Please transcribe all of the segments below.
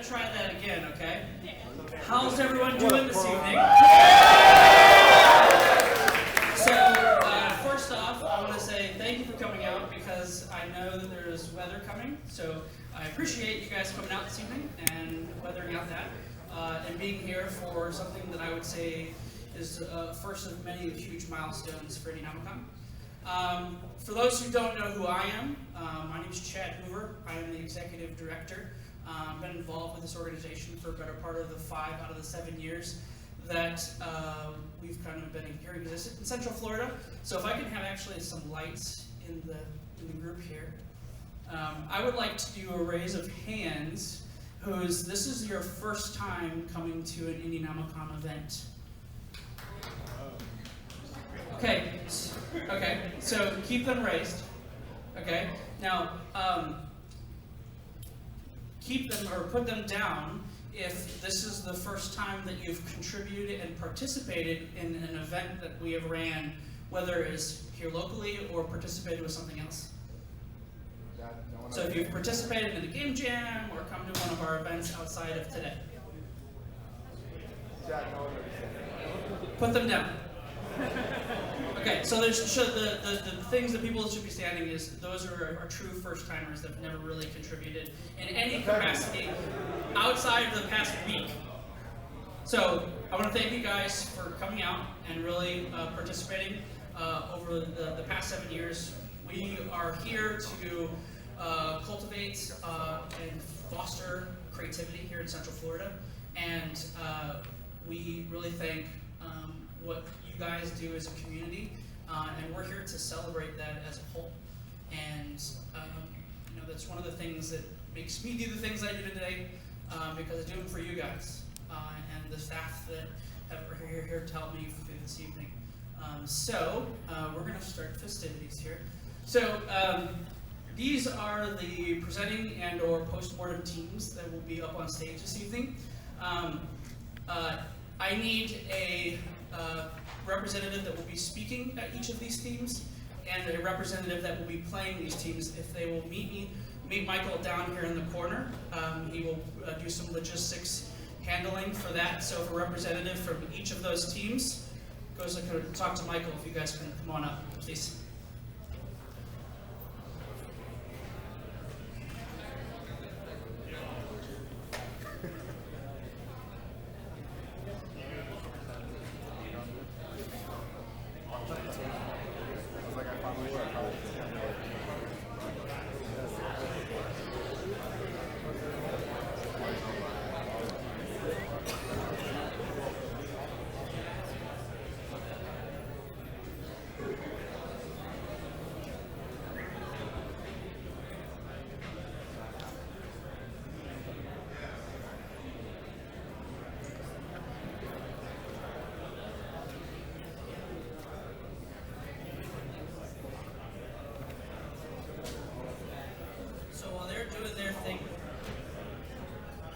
try that again, okay? How's everyone doing this evening? So, first off, I want to say thank you for coming out because I know that there's weather coming. So I appreciate you guys coming out this evening and weathering out that and being here for something that I would say is first of many huge milestones for Indienomicon. For those who don't know who I am, my name is Chad Hoover. I am the executive director. I've been involved with this organization for a better part of the 5 out of the 7 years that we've kind of been here in Central Florida. So if I can have actually some lights in the group here, I would like to do a raise of hands. This is your first time coming to an Indienomicon event. Okay, so keep them raised. Okay, now keep them or put them down if this is the first time that you've contributed and participated in an event that we have ran, whether it's here locally or participated with something else. So if you've participated in a game jam or come to one of our events outside of today. Put them down. Okay, so the things that people should be standing is those are true first timers that have never really contributed in any capacity outside of the past week. So I want to thank you guys for coming out and really participating over the past 7 years. We are here to cultivate and foster creativity here in Central Florida, and we really thank what you guys do as a community, and we're here to celebrate that as a whole. And that's one of the things that makes me do the things I do today, because I do them for you guys and the staff that are here to help me through this evening. So we're going to start festivities here. So these are the presenting and or post-mortem teams that will be up on stage this evening. I need a representative that will be speaking at each of these teams, and a representative that will be playing these teams. If they will meet Michael down here in the corner. He will do some logistics handling for that. So if a representative from each of those teams goes to talk to Michael, if you guys can come on up, please.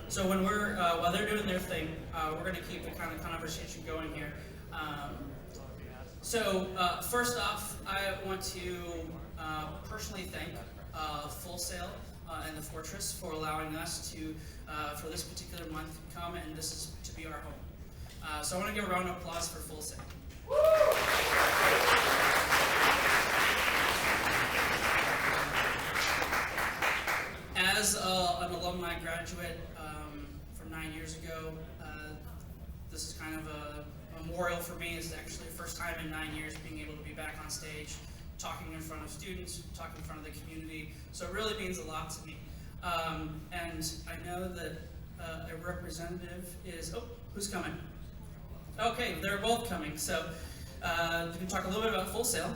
So when while they're doing their thing, we're going to keep the kind of conversation going here. First off, I want to personally thank Full Sail and the Fortress for allowing us to, for this particular month, come and this is to be our home. So I want to give a round of applause for Full Sail. As an alumni graduate from 9 years ago, this is kind of a memorial for me. It's actually the first time in 9 years being able to be back on stage, talking in front of students, talking in front of the community. So it really means a lot to me. And I know that a representative is, who's coming? Okay, they're both coming. So we can talk a little bit about Full Sail.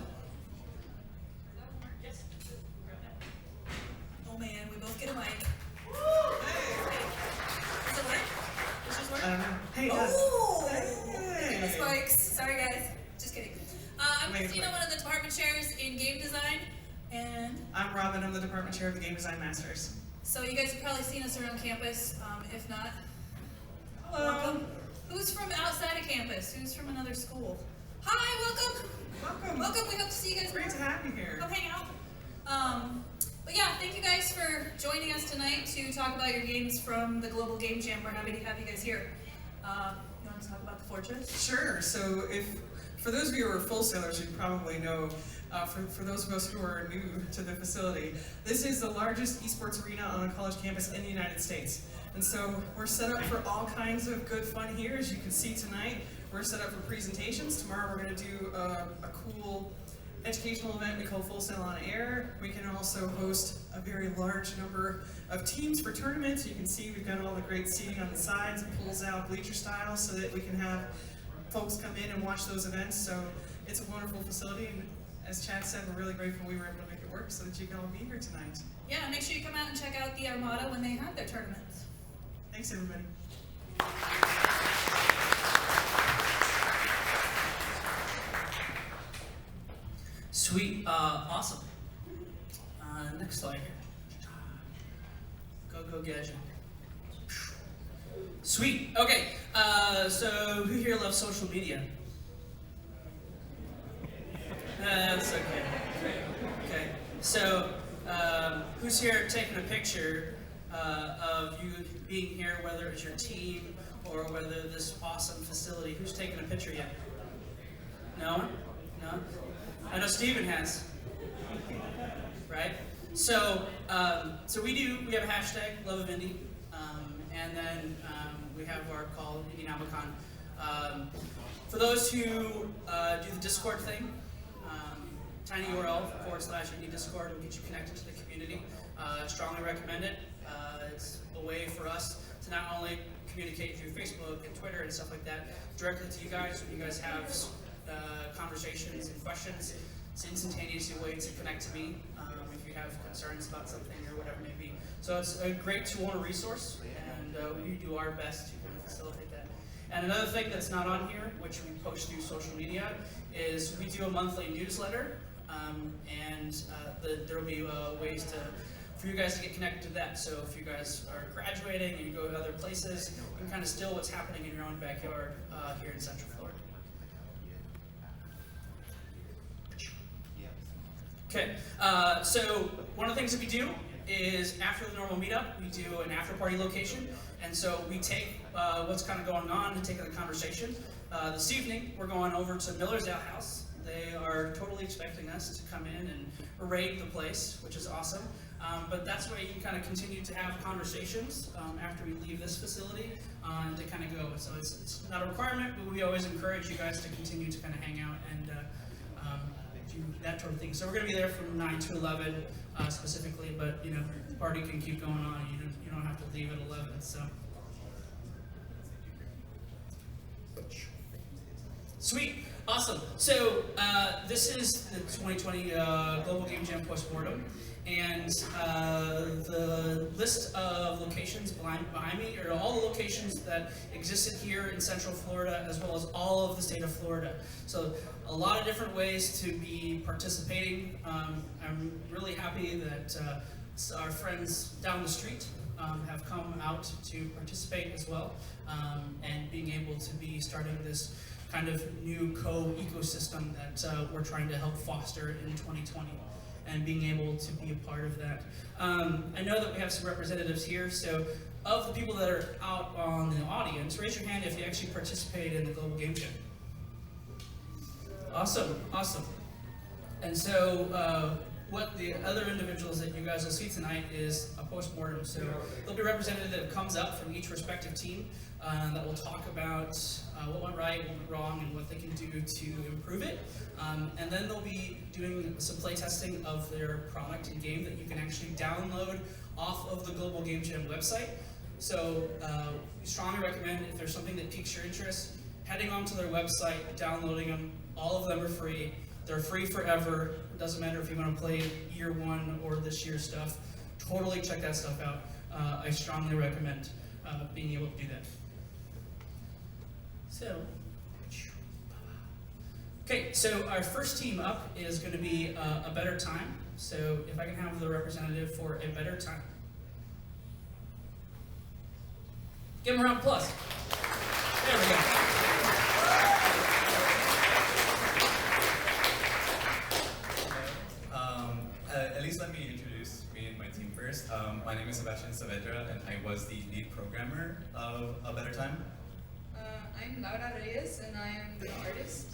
Oh man, we both get a mic. Hey. Does it work? Does this work? I don't know. Hey, oh! Hey. The spikes. Sorry guys. Just kidding. I'm Christina, one of the department chairs in game design. And I'm Robin, I'm the department chair of the Game Design Masters. so you guys have probably seen us around campus. If not, Hello. welcome. Who's from outside of campus? Who's from another school? Hi, welcome. Welcome. Welcome. We hope to see you guys. Great to have you here. Come hang out. But yeah, thank you guys for joining us tonight to talk about your games from the Global Game Jam. We're happy to have you guys here. You want to talk about the Fortress? Sure. So for those of you who are full sailors, you probably know, for those of us who are new to the facility, this is the largest esports arena on a college campus in the United States. And so we're set up for all kinds of good fun here. As you can see tonight, we're set up for presentations. Tomorrow we're going to do a cool educational event we call Full Sail on Air. We can also host a very large number of teams for tournaments. You can see we've got all the great seating on the sides, it pulls out bleacher style so that we can have folks come in and watch those events. So it's a wonderful facility, and as Chad said, we're really grateful we were able to make it work so that you can all be here tonight. Yeah, make sure you come out and check out the Armada when they have their tournaments. Thanks, everybody. Sweet, awesome. Next slide here. Go Gadget. Sweet. Okay. So who here loves social media? That's okay. Okay. So who's here taking a picture of you being here, whether it's your team or whether this awesome facility? Who's taking a picture yet? No one? No? I know Steven has. Right? So we have a hashtag, Love of Indie, and then we have our call, Indienomicon. For those who do the Discord thing, tinyurl/indie Discord will get you connected to the community. Strongly recommend it. It's a way for us to not only communicate through Facebook and Twitter and stuff like that directly to you guys when you guys have conversations and questions. It's an instantaneous way to connect to me if you have concerns about something or whatever it may be. So it's a great tool and a resource, and we do our best to kind of facilitate that. And another thing that's not on here, which we post through social media, is we do a monthly newsletter, and there will be ways for you guys to get connected to that. So if you guys are graduating and you go to other places, you can kind of still what's happening in your own backyard here in Central Florida. Okay, so one of the things that we do is after the normal meetup, we do an after party location. And so we take what's kind of going on and take the conversation. This evening, we're going over to Miller's Ale House. They are totally expecting us to come in and raid the place, which is awesome. But that's where you can kind of continue to have conversations after we leave this facility and to kind of go. So it's not a requirement, but we always encourage you guys to continue to kind of hang out and do that sort of thing. So we're going to be there from 9 to 11 specifically, but you know, the party can keep going on. You don't have to leave at 11. So sweet, awesome. So this is the 2020 Global Game Jam Postmortem, and the list of locations behind me are all the locations that existed here in Central Florida, as well as all of the state of Florida. So a lot of different ways to be participating. I'm really happy that our friends down the street have come out to participate as well, and being able to be starting this kind of new co-ecosystem that we're trying to help foster in 2020, and being able to be a part of that. I know that we have some representatives here, so of the people that are out on the audience, raise your hand if you actually participated in the Global Game Jam. Awesome, awesome. And so what the other individuals that you guys will see tonight is a postmortem. So there'll be a representative that comes up from each respective team that will talk about what went right, what went wrong, and what they can do to improve it. And then they'll be doing some play testing of their product and game that you can actually download off of the Global Game Jam website. So we strongly recommend, if there's something that piques your interest, heading onto their website, downloading them. All of them are free. They're free forever. It doesn't matter if you want to play year one or this year's stuff. Totally check that stuff out. I strongly recommend being able to do that. So, okay, so our first team up is going to be A Better Time. So if I can have the representative for A Better Time. Give them a round of applause. There we go. At least let me introduce me. My name is Sebastian Saavedra, and I was the lead programmer of A Better Time. I'm Laura Reyes, and I am the artist.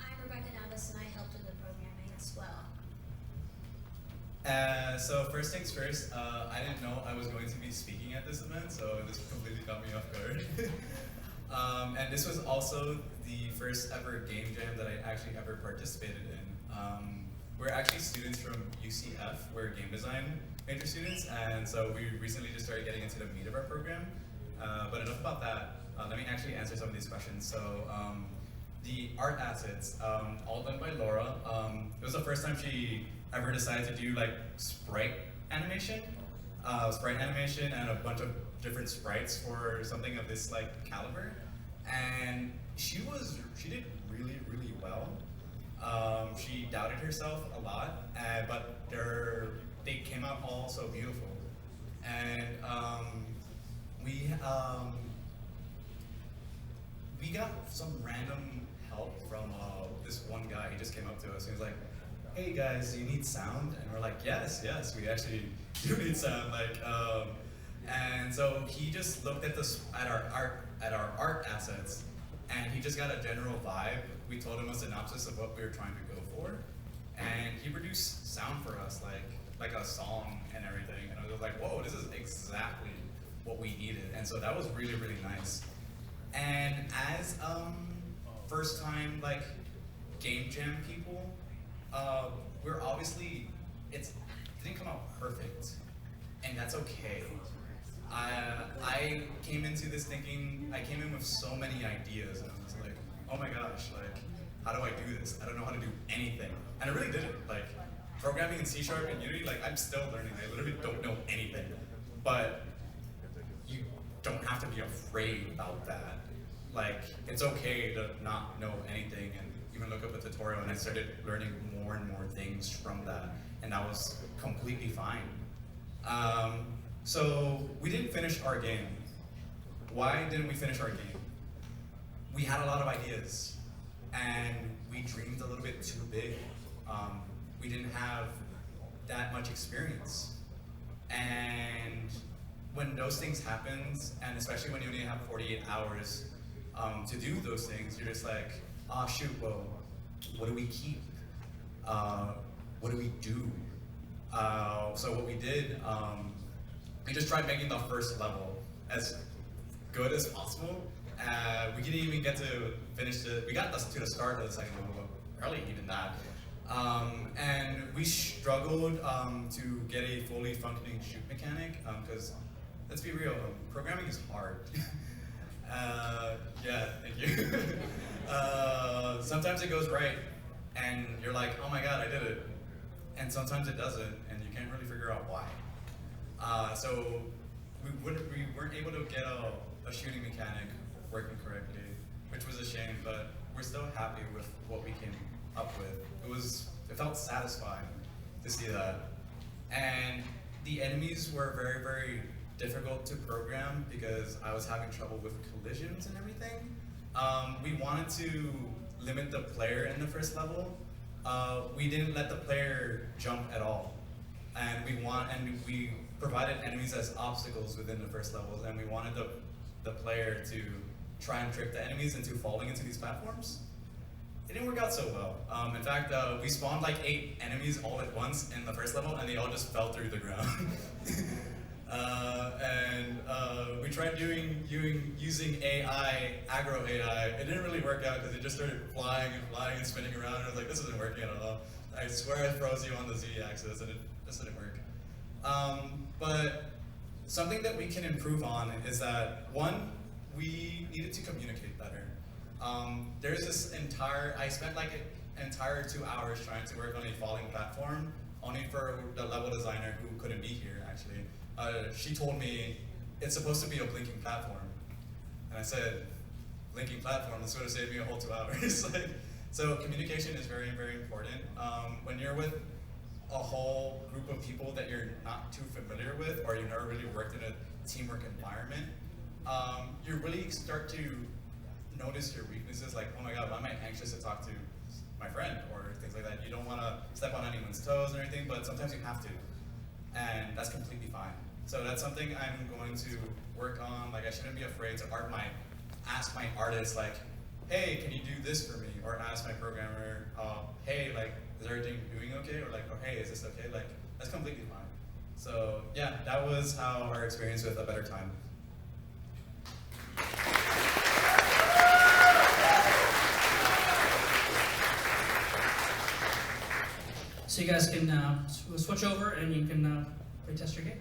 I'm Rebecca Navas, and I helped with the programming as well. So first things first, I didn't know I was going to be speaking at this event, so this completely caught me off guard. And this was also the first ever game jam that I actually ever participated in. We're actually students from UCF, we're game design major students, and so we recently just started getting into the meat of our program. But enough about that. Let me actually answer some of these questions. So the art assets, all done by Laura. It was the first time she ever decided to do like sprite animation and a bunch of different sprites for something of this like caliber. And she did really, really well. She doubted herself a lot, but they came out all so beautiful. And we got some random help from this one guy. He just came up to us. He was like, "Hey guys, do you need sound?" And we're like, yes, we actually do need sound. And so he just looked at our art assets, and he just got a general vibe. We told him a synopsis of what we were trying to go for, and he produced sound for us, like a song and everything. And I was like, whoa, this is exactly what we needed. And so that was really, really nice. And as first time like game jam people, we're obviously, it didn't come out perfect, and that's okay. I came into this thinking, I came in with so many ideas, and I was like, oh my gosh, like, how do I do this? I don't know how to do anything. And I really didn't. Like, programming in C# and Unity, like, I'm still learning. I literally don't know anything. But you don't have to be afraid about that. Like, it's okay to not know anything and even look up a tutorial, and I started learning more and more things from that, and that was completely fine. So we didn't finish our game. Why didn't we finish our game? We had a lot of ideas, and we dreamed a little bit too big. We didn't have that much experience. And when those things happen, and especially when you only have 48 hours to do those things, you're just like, oh shoot, well, what do we keep? What do we do? So what we did, we just tried making the first level as good as possible. We didn't even get to finish we got to the start of the second level, barely even that. And we struggled to get a fully functioning shoot mechanic, because let's be real, programming is hard. Yeah, thank you. Sometimes it goes right, and you're like, oh my god, I did it. And sometimes it doesn't, and you can't really figure out why. So we weren't able to get a shooting mechanic working correctly, which was a shame, but we're still happy with what we came up with. It felt satisfying to see that. And the enemies were very, very difficult to program because I was having trouble with collisions and everything. We wanted to limit the player in the first level. We didn't let the player jump at all. And we provided enemies as obstacles within the first levels, and we wanted the player to try and trick the enemies into falling into these platforms. It didn't work out so well. In fact, we spawned like 8 enemies all at once in the first level, and they all just fell through the ground. We tried using AI, aggro AI. It didn't really work out because it just started flying and spinning around. And I was like, this isn't working at all. I swear I froze you on the Z-axis, and it just didn't work. But something that we can improve on is that, one, we needed to communicate better. There's this I spent like an entire 2 hours trying to work on a falling platform, only for the level designer who couldn't be here, actually. She told me, it's supposed to be a blinking platform. And I said, blinking platform, that's going to save me a whole 2 hours. So communication is very, very important. When you're with a whole group of people that you're not too familiar with, or you've never really worked in a teamwork environment, you really start to notice your weaknesses, like, oh my god, why am I anxious to talk to my friend, or things like that. You don't want to step on anyone's toes or anything, but sometimes you have to. and that's completely fine. So that's something I'm going to work on. Like, I shouldn't be afraid to ask my artist, like, hey, can you do this for me? Or ask my programmer, hey, like, is everything doing okay? Or like, oh, hey, is this okay? Like, that's completely fine. So yeah, that was how our experience with A Better Time. So you guys can switch over and you can retest your game.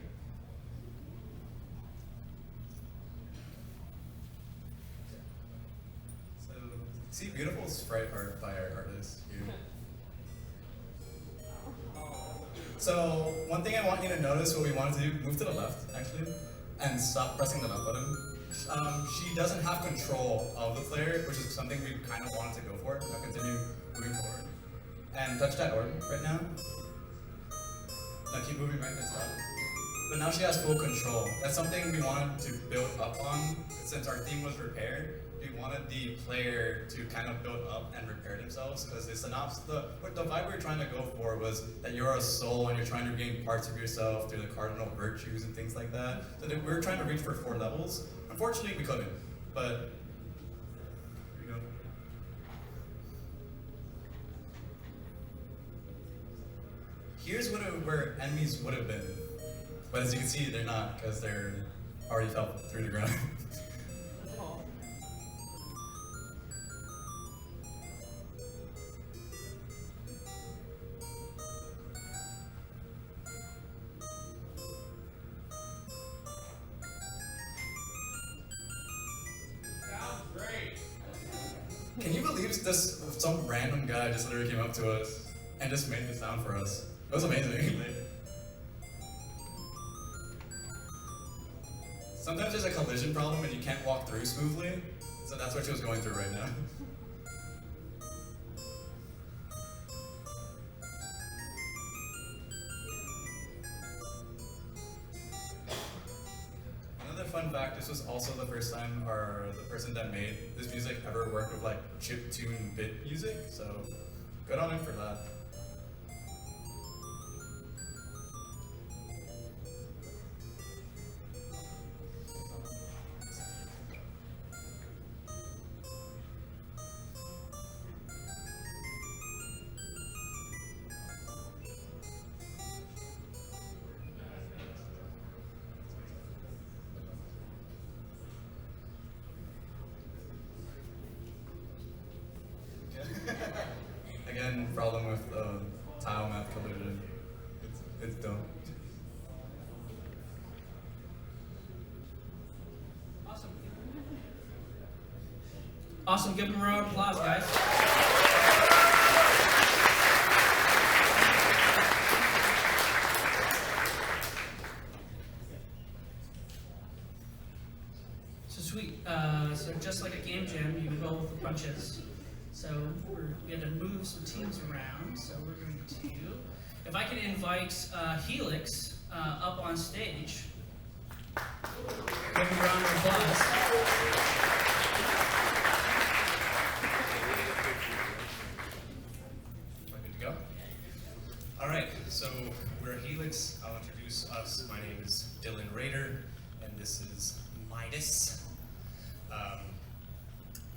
So, see beautiful sprite art by our artist here. So, one thing I want you to notice, what we want to do, move to the left, actually, and stop pressing the left button. She doesn't have control of the player, which is something we kind of wanted to go for. I'll continue moving forward. And touch that orb right now. Now keep moving right and stop. But now she has full control. That's something we wanted to build up on. Since our theme was repair, we wanted the player to kind of build up and repair themselves, because the vibe we were trying to go for was that you're a soul and you're trying to regain parts of yourself through the cardinal virtues and things like that. So we were trying to reach for 4 levels. Unfortunately, we couldn't, but here we go. Here's where enemies would have been, but as you can see, they're not, because they're already fell through the ground. Can you believe this? Some random guy just literally came up to us and just made the sound for us. It was amazing. Sometimes there's a collision problem and you can't walk through smoothly, so that's what she was going through right now. Another fun fact, this was also the first time the person that made this music ever worked with like chiptune bit music, so good on him for that. Again, problem with tile map collision. It's dumb. Awesome. Awesome. Give them a round of applause, guys. So sweet. So just like a game jam, you go with the punches. So we had to move some teams around. So we're going to, if I can invite Helix up on stage. Give him a round of applause. Am I good to go? All right, so we're Helix. I'll introduce us. My name is Dylan Rader, and this is Midas.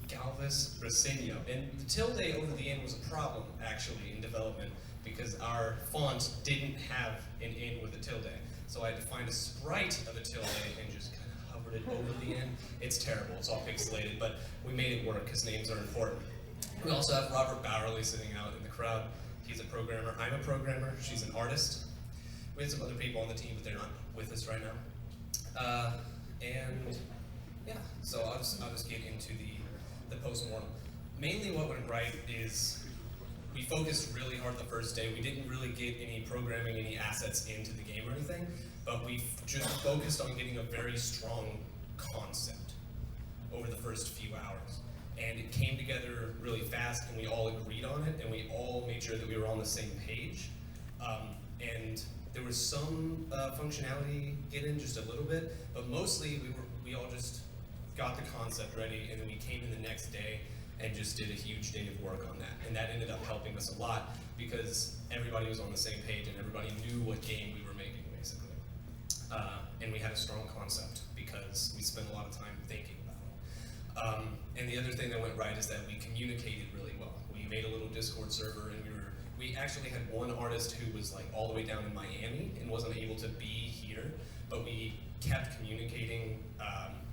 Galvis Brasenio. And the tilde over the N was a problem, actually, in development, because our font didn't have an N with a tilde. So I had to find a sprite of a tilde and just kind of hovered it over the N. It's terrible, it's all pixelated, but we made it work because names are important. We also have Robert Bowerly sitting out in the crowd. He's a programmer, I'm a programmer, she's an artist. We had some other people on the team, but they're not with us right now. And yeah, so I'll just get into the post-mortem. Mainly what went right is we focused really hard the first day. We didn't really get any programming, any assets into the game or anything, but we just focused on getting a very strong concept over the first few hours. And it came together really fast, and we all agreed on it, and we all made sure that we were on the same page. And there was some functionality get in just a little bit, but mostly we all just got the concept ready, and then we came in the next day and just did a huge day of work on that. And that ended up helping us a lot because everybody was on the same page and everybody knew what game we were making, basically. And we had a strong concept because we spent a lot of time thinking about it. And the other thing that went right is that we communicated really well. We made a little Discord server, and we actually had one artist who was like all the way down in Miami and wasn't able to be here, but we kept communicating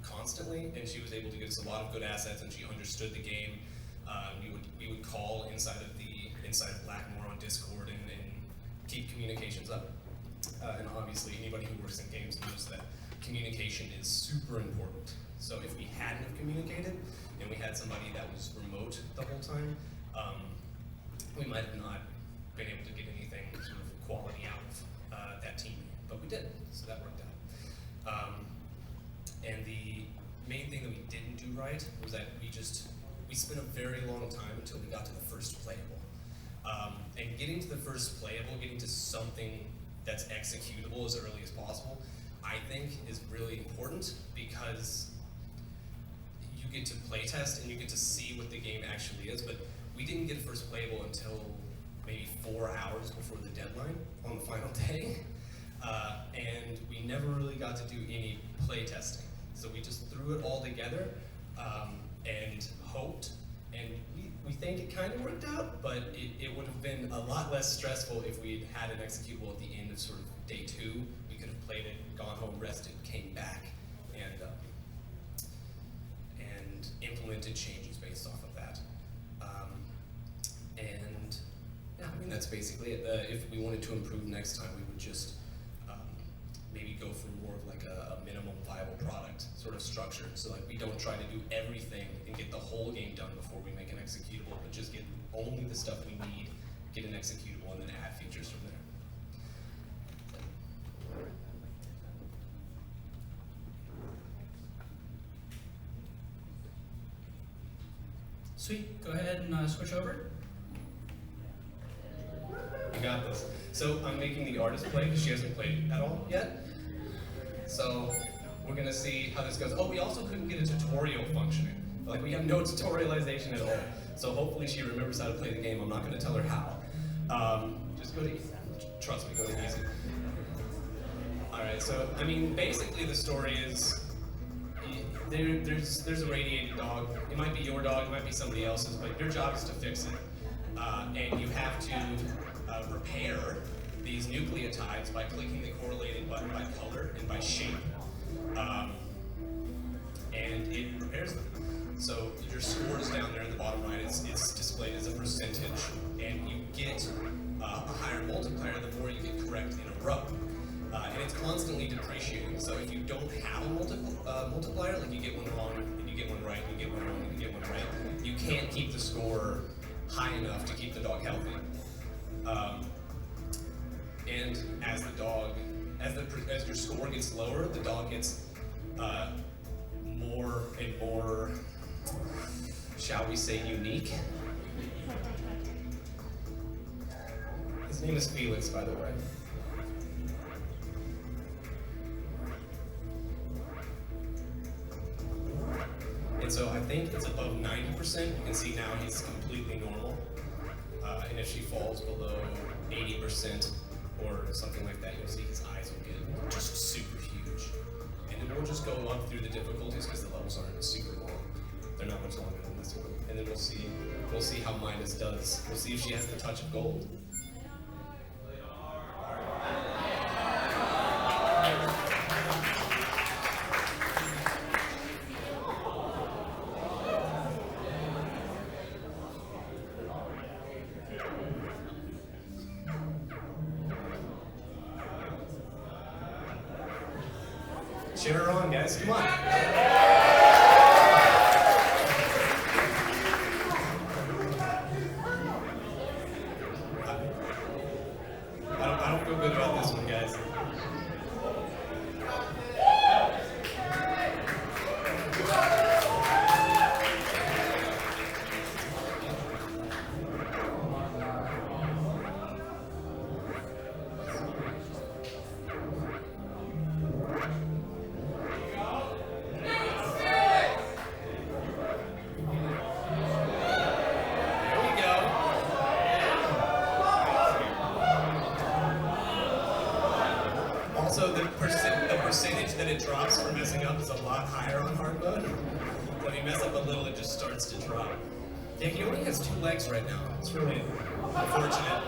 constantly, and she was able to give us a lot of good assets, and she understood the game. We would call inside of Blackmore on Discord and keep communications up. And obviously, anybody who works in games knows that communication is super important. So if we hadn't have communicated, and we had somebody that was remote the whole time, we might have not been able to get anything sort of quality out of that team. But we did, so that worked out. And the main thing that we didn't do right was that we spent a very long time until we got to the first playable. And getting to the first playable, getting to something that's executable as early as possible, I think is really important because you get to playtest and you get to see what the game actually is, but we didn't get first playable until maybe 4 hours before the deadline on the final day. And we never really got to do any playtesting. So we just threw it all together and hoped, and we think it kind of worked out, but it would have been a lot less stressful if we had an executable at the end of sort of day 2. We could have played it, gone home, rested, came back, and implemented changes based off of that. And yeah, I mean, that's basically it. If we wanted to improve next time, we would just maybe go for more of like a minimum viable product sort of structure. So like we don't try to do everything and get the whole game done before we make an executable, but just get only the stuff we need, get an executable, and then add features from there. Sweet, go ahead and switch over. You got this. So I'm making the artist play because she hasn't played at all yet. So we're gonna see how this goes. Oh, we also couldn't get a tutorial functioning. Like we have no tutorialization at all. So hopefully she remembers how to play the game. I'm not gonna tell her how. Just go to easy. Trust me, go to easy. All right, so I mean, basically the story is there's a radiated dog. It might be your dog, it might be somebody else's, but your job is to fix it. And you have to repair these nucleotides by clicking the correlated button by color and by shape. And it repairs them. So your score is down there in the bottom right. It's displayed as a percentage, and you get a higher multiplier the more you get correct in a row. And it's constantly depreciating. So if you don't have a multiplier, like you get one wrong, and you get one right, and you get one wrong, and you get one right, you can't keep the score high enough to keep the dog healthy. And as your score gets lower, the dog gets more and more, shall we say, unique. His name is Felix, by the way. And so I think it's above 90%. You can see now he's completely normal. And if she falls below 80% or something like that, you'll see his eyes will get just super huge. And then we'll just go up through the difficulties because the levels aren't super long. They're not much longer than this one. And then we'll see how Midas does. We'll see if she has the touch of gold. Cheer her on, guys. Come on. I don't feel good about this one, guys. hard mode. So if you mess up a little, it just starts to drop. Yeah, he only has 2 legs right now. It's really unfortunate.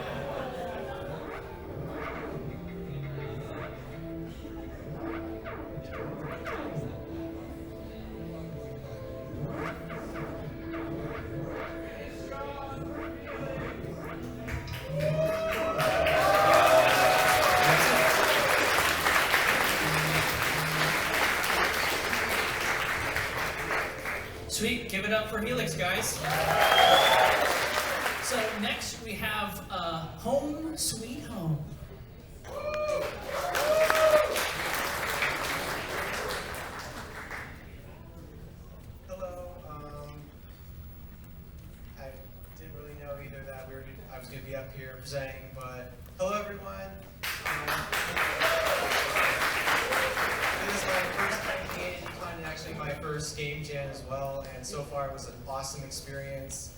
Sweet, give it up for Helix, guys. So next we have Home Sweet Home. Hello. I didn't really know either that I was going to be up here presenting, but hello everyone. This is my first time being at Indienomicon and actually my first game jam as well, and so far it was an awesome experience.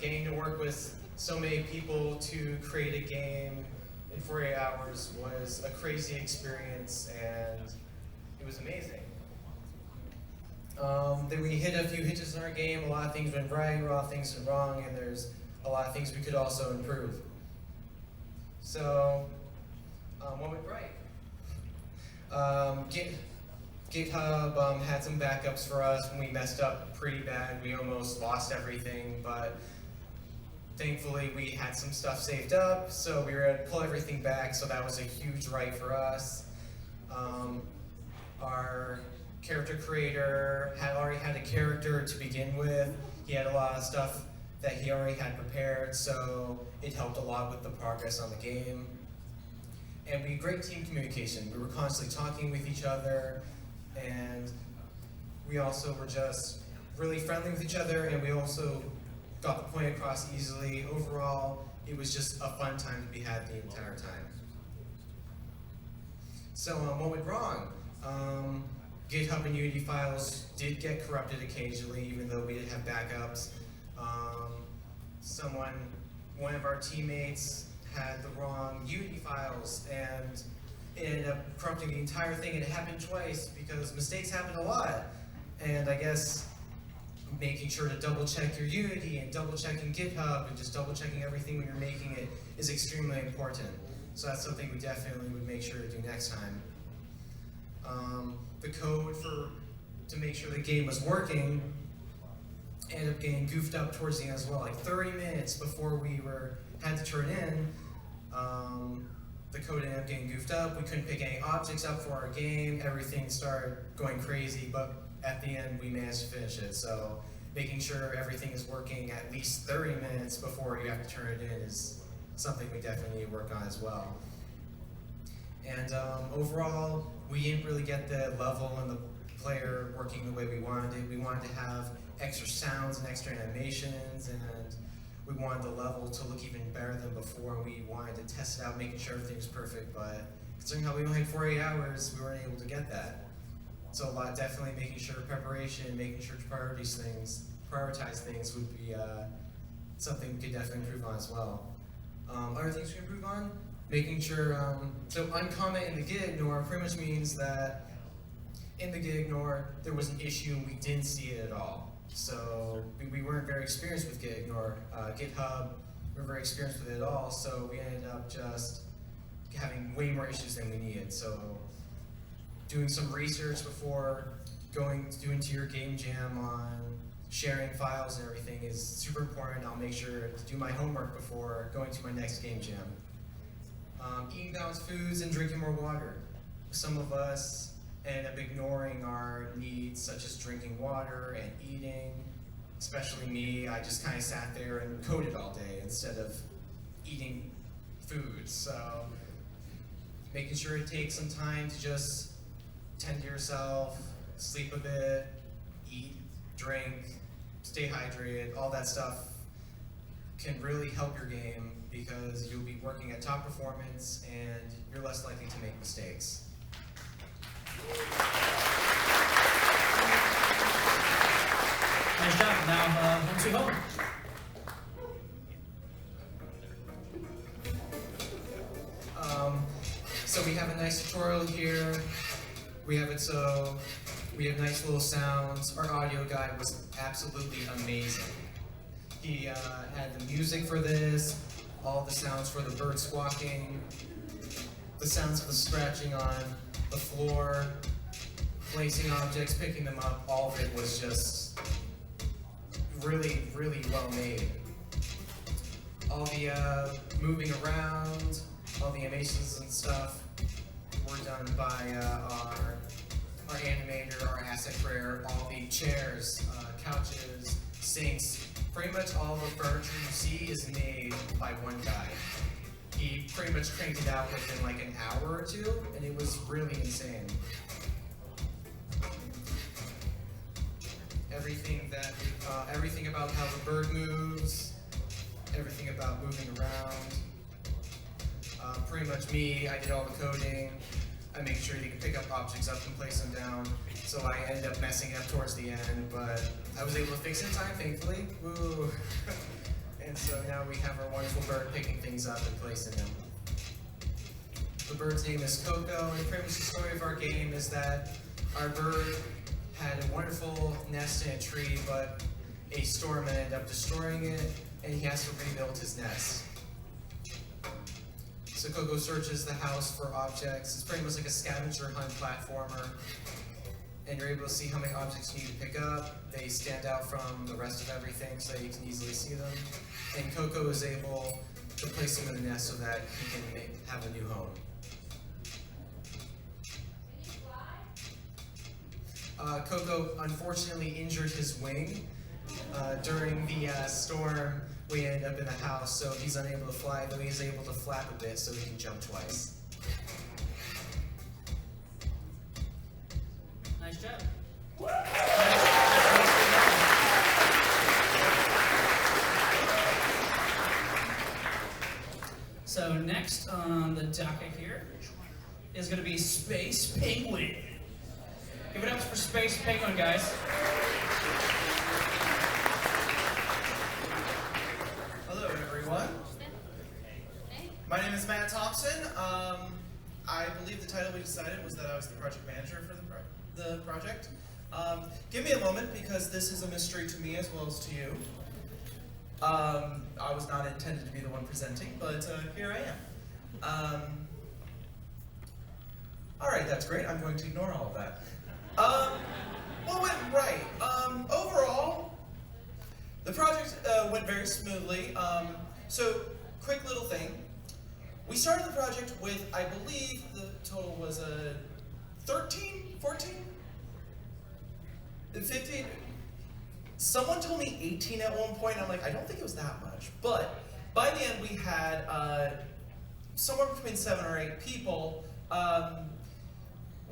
Getting to work with so many people to create a game in 48 hours was a crazy experience, and it was amazing. Then we hit a few hitches in our game. A lot of things went right, a lot of things went wrong, and there's a lot of things we could also improve. So, what went right? GitHub had some backups for us when we messed up pretty bad. We almost lost everything, but thankfully we had some stuff saved up, so we were able to pull everything back, so that was a huge right for us. Our character creator had already had a character to begin with. He had a lot of stuff that he already had prepared, so it helped a lot with the progress on the game. And we had great team communication. We were constantly talking with each other, and we also were just really friendly with each other, and we also got the point across easily. Overall, it was just a fun time to be had the entire time. So what went wrong? GitHub and Unity files did get corrupted occasionally, even though we did have backups. One of our teammates had the wrong Unity files, and it ended up corrupting the entire thing, and it happened twice because mistakes happen a lot. And I guess making sure to double check your Unity and double checking GitHub and just double checking everything when you're making it is extremely important. So that's something we definitely would make sure to do next time. The code to make sure the game was working ended up getting goofed up towards the end as well. Like 30 minutes before we had to turn in, the code ended up getting goofed up. We couldn't pick any objects up for our game. Everything started going crazy, but at the end we managed to finish it. So making sure everything is working at least 30 minutes before you have to turn it in is something we definitely need to work on as well. And overall, we didn't really get the level and the player working the way we wanted it. We wanted to have extra sounds and extra animations, and we wanted the level to look even better than before. We wanted to test it out, making sure everything was perfect, but considering how we only had 48 hours, we weren't able to get that. So definitely making sure preparation, making sure to prioritize things would be something we could definitely improve on as well. Other things we improve on? Making sure, so uncomment in the git ignore pretty much means that in the git ignore, there was an issue and we didn't see it at all. So we weren't very experienced with git ignore. GitHub, we were very experienced with it at all, so we ended up just having way more issues than we needed. So doing some research before doing to your game jam on sharing files and everything is super important. I'll make sure to do my homework before going to my next game jam. Eating balanced foods and drinking more water. Some of us end up ignoring our needs, such as drinking water and eating. Especially me, I just kind of sat there and coded all day instead of eating food. So making sure to take some time to just tend to yourself, sleep a bit, eat, drink, stay hydrated, all that stuff can really help your game because you'll be working at top performance and you're less likely to make mistakes. Nice job. Now, home sweet home. So we have a nice tutorial here. We have it so We have nice little sounds. Our audio guy was absolutely amazing. He had the music for this, all the sounds for the bird squawking, the sounds of the scratching on the floor, placing objects, picking them up. All of it was just really, really well made. All the moving around, all the animations and stuff were done by our animator, our asset creator. All the chairs, couches, sinks, pretty much all the furniture you see is made by one guy. He pretty much cranked it out within like an hour or two, and it was really insane. Everything about how the bird moves, everything about moving around. Pretty much me, I did all the coding. I make sure you can pick up objects up and place them down. So I ended up messing it up towards the end, but I was able to fix it in time, thankfully. Woo! And so now we have our wonderful bird picking things up and placing them. The bird's name is Coco, and pretty much the story of our game is that our bird had a wonderful nest in a tree, but a storm ended up destroying it, and he has to rebuild his nest. So Coco searches the house for objects. It's pretty much like a scavenger hunt platformer, and you're able to see how many objects you need to pick up. They stand out from the rest of everything so you can easily see them. And Coco is able to place them in the nest so that he can have a new home. Coco unfortunately injured his wing during the storm. We ended up in the house, so he's unable to fly, though he's able to flap a bit so he can jump twice. Nice job. So next on the docket here is going to be Space Penguin. Give it up for Space Penguin, guys. Hello, everyone. My name is Matt Thompson. I believe the title we decided was that I was the project manager for the project. Give me a moment because this is a mystery to me as well as to you. I was not intended to be the one presenting, but here I am. All right, that's great. I'm going to ignore all of that. What went right? Overall, the project went very smoothly. So, quick little thing. We started the project with, I believe the total was 13, 14, 15? Someone told me 18 at one point. I'm like, I don't think it was that much. But by the end, we had somewhere between 7 or 8 people.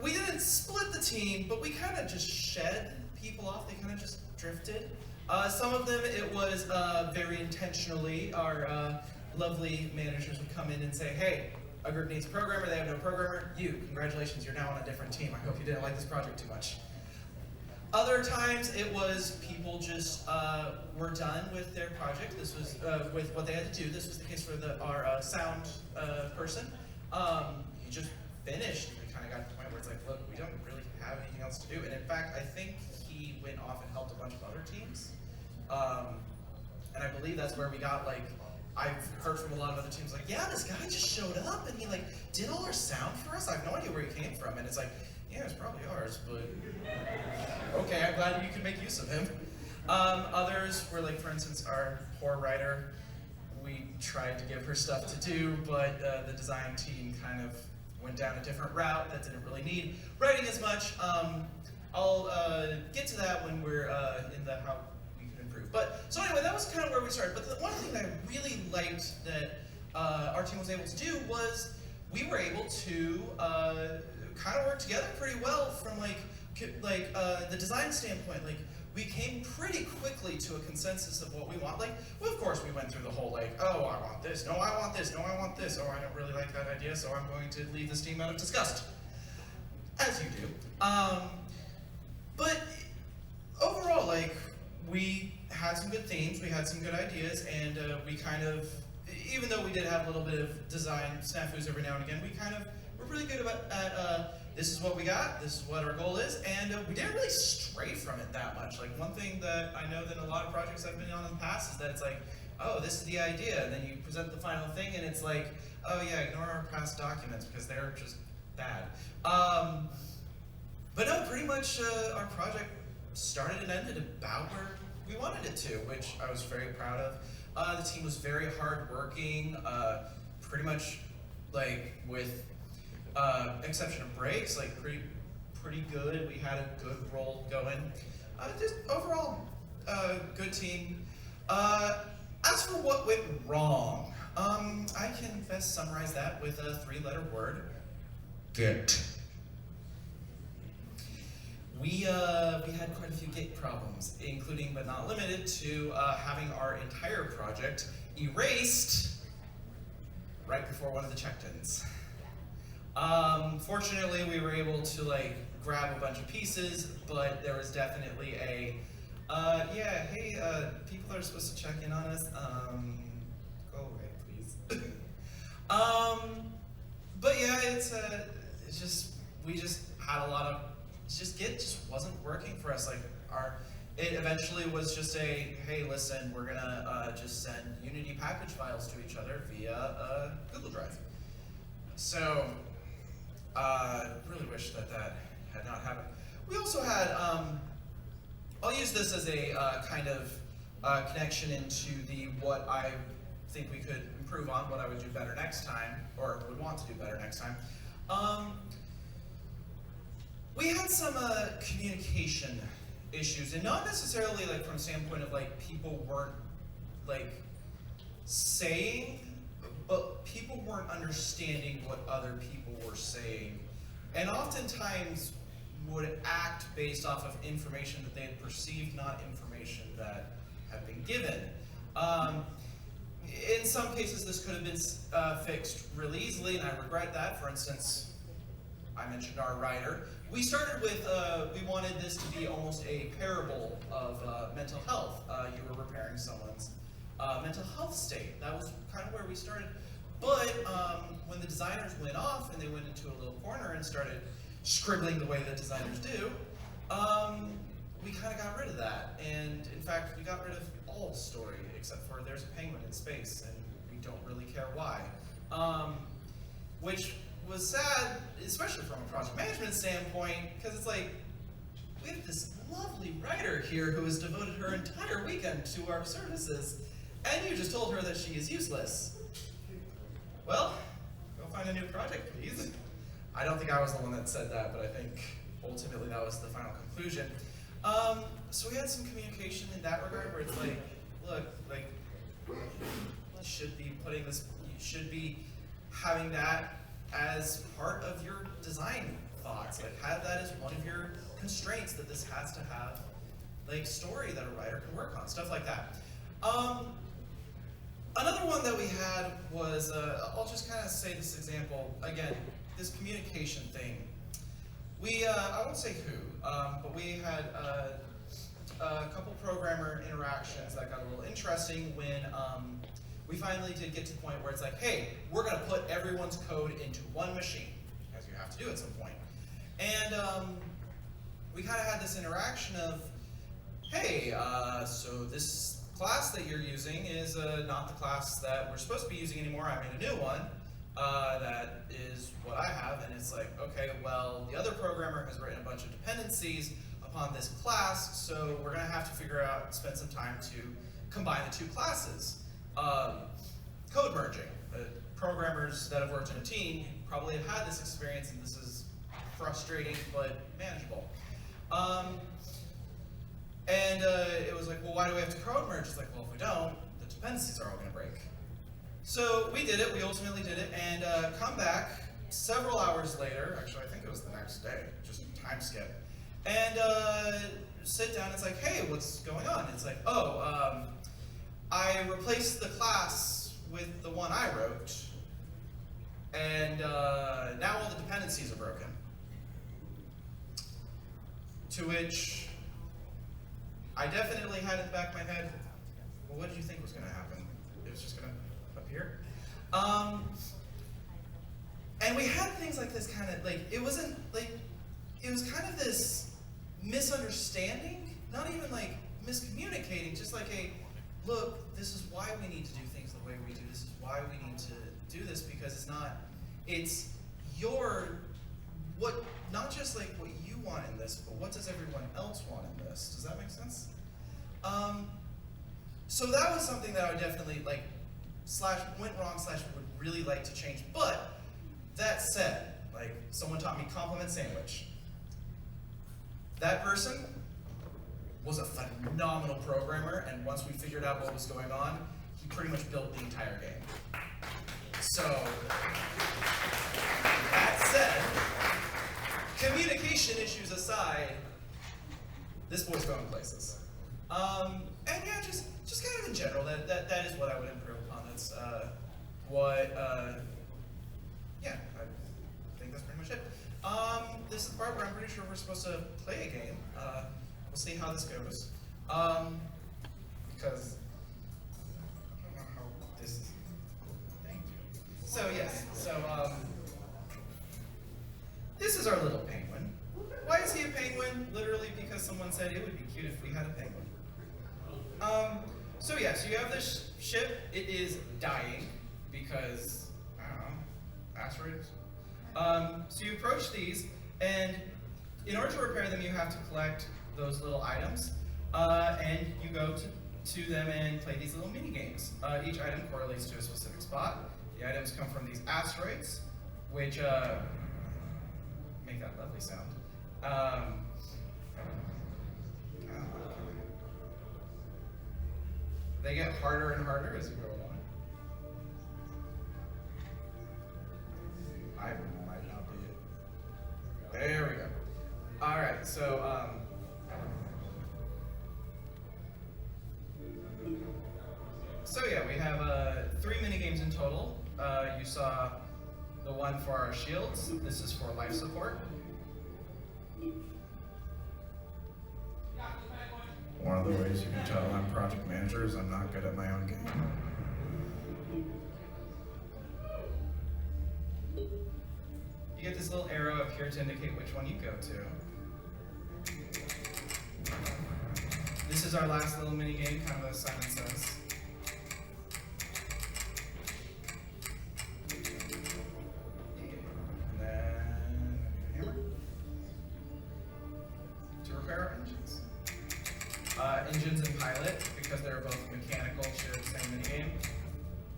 We didn't split the team, but we kind of just shed people off. They kind of just drifted. Some of them, it was very intentionally. Our lovely managers would come in and say, hey, a group needs a programmer, they have no programmer. You, congratulations, you're now on a different team. I hope you didn't like this project too much. Other times, it was people just were done with their project. This was with what they had to do. This was the case for our sound person. He just finished. We kind of got to the point where it's like, look, we don't really have anything else to do. And in fact, I think he went off and helped a bunch of other teams. And I believe that's where we got like, I've heard from a lot of other teams like, yeah, this guy just showed up and he like did all our sound for us. I have no idea where he came from. And it's like, yeah, it's probably ours, but okay, I'm glad you could make use of him. Others were like, for instance, our poor writer. We tried to give her stuff to do, but the design team kind of went down a different route that didn't really need writing as much. I'll get to that when we're in the how we can improve. But so anyway, that was kind of where we started. But the one thing that I really liked that our team was able to do was we were able to kind of work together pretty well from the design standpoint. Like we came pretty quickly to a consensus of what we want. Like, well, of course, we went through the whole like, oh, I want this. No, I want this. No, I want this. Oh, I don't really like that idea, so I'm going to leave this team out of disgust, as you do. But overall, like we had some good themes, we had some good ideas, and we kind of, even though we did have a little bit of design snafus every now and again, we kind of were really good at this is what we got, this is what our goal is, and we didn't really stray from it that much. Like, one thing that I know that in a lot of projects I've been on in the past is that it's like, oh, this is the idea, and then you present the final thing, and it's like, oh yeah, ignore our past documents because they're just bad. But no, pretty much our project started and ended about where we wanted it to, which I was very proud of. The team was very hardworking, pretty much like with exception of breaks, like pretty good. We had a good roll going. Just overall, good team. As for what went wrong, I can best summarize that with a 3-letter word: Git. We had quite a few Git problems, including but not limited to having our entire project erased right before one of the check-ins. Fortunately, we were able to like grab a bunch of pieces, but there was definitely a yeah, hey, people are supposed to check in on us. Go away, please. But yeah, it's just, we just had a lot of, Git just wasn't working for us. Like, it eventually was just a, hey, listen, we're gonna just send Unity package files to each other via Google Drive. So, really wish that that had not happened. We also had, I'll use this as a kind of connection into the what I think we could improve on, what I would do better next time, or would want to do better next time. We had some communication issues, and not necessarily like from a standpoint of like people weren't like saying, but people weren't understanding what other people were saying, and oftentimes would act based off of information that they had perceived, not information that had been given. In some cases, this could have been fixed really easily, and I regret that. For instance, I mentioned our writer. We started with, we wanted this to be almost a parable of mental health. You were repairing someone's mental health state. That was kind of where we started. But when the designers went off and they went into a little corner and started scribbling the way that designers do, we kind of got rid of that. And in fact, we got rid of all the story, except for there's a penguin in space, and we don't really care why. Which was sad, especially from a project management standpoint, because it's like, we have this lovely writer here who has devoted her entire weekend to our services, and you just told her that she is useless. Well, go find a new project, please. I don't think I was the one that said that, but I think ultimately that was the final conclusion. So we had some communication in that regard where it's like, look, like, you should be putting this, you should be having that as part of your design thoughts. Like, have that as one of your constraints, that this has to have like story that a writer can work on, stuff like that. Another one that we had was, I'll just kind of say this example, again, this communication thing. We, I won't say who, but we had a couple programmer interactions that got a little interesting when we finally did get to the point where it's like, hey, we're gonna put everyone's code into one machine, as you have to do at some point. And we kind of had this interaction of, hey, so this class that you're using is not the class that we're supposed to be using anymore. I made a new one that is what I have, and it's like, okay, well, the other programmer has written a bunch of dependencies upon this class, so we're gonna have to figure out, spend some time to combine the two classes. Code merging. Programmers that have worked in a team probably have had this experience, and this is frustrating but manageable. It was like, well, why do we have to code merge? It's like, well, if we don't, the dependencies are all going to break. So we did it, we ultimately did it, and come back several hours later, actually I think it was the next day, just time skip, and sit down, it's like, hey, what's going on? It's like, oh, I replaced the class with the one I wrote, and now all the dependencies are broken. To which I definitely had in the back of my head, well, what did you think was going to happen? It was just going to appear? And we had things like this kind of, like, it was kind of this misunderstanding, not even like miscommunicating, just like a, look, this is why we need to do things the way we do, this is why we need to do this, because it's not just like what you want in this, but what does everyone else want in this? Does that make sense? So that was something that I would definitely like, went wrong / would really like to change. But that said, like, someone taught me compliment sandwich. That person was a phenomenal programmer, and once we figured out what was going on, he pretty much built the entire game. So, that said, communication issues aside, this boy's going places. And yeah, just kind of in general, that is what I would improve upon. That's yeah, I think that's pretty much it. This is the part where I'm pretty sure we're supposed to play a game. We'll see how this goes. Because I don't know how this is. Thank you. So yes, this is our little penguin. Why is he a penguin? Literally because someone said it would be cute if we had a penguin. So yeah, so you have this ship. It is dying because, I don't know, asteroids. So you approach these, and in order to repair them, you have to collect those little items, and you go to them and play these little mini games. Each item correlates to a specific spot. The items come from these asteroids, which make that lovely sound. They get harder and harder as you go along. I might not be it. There we go. All right, so yeah, we have 3 mini games in total. You saw the one for our shields. This is for life support. One of the ways you can tell I'm project manager is I'm not good at my own game. You get this little arrow up here to indicate which one you go to. This is our last little mini game, kind of as Simon says. And then hammer to repair our engines. Engines and pilot, because they're both mechanical, share the same minigame.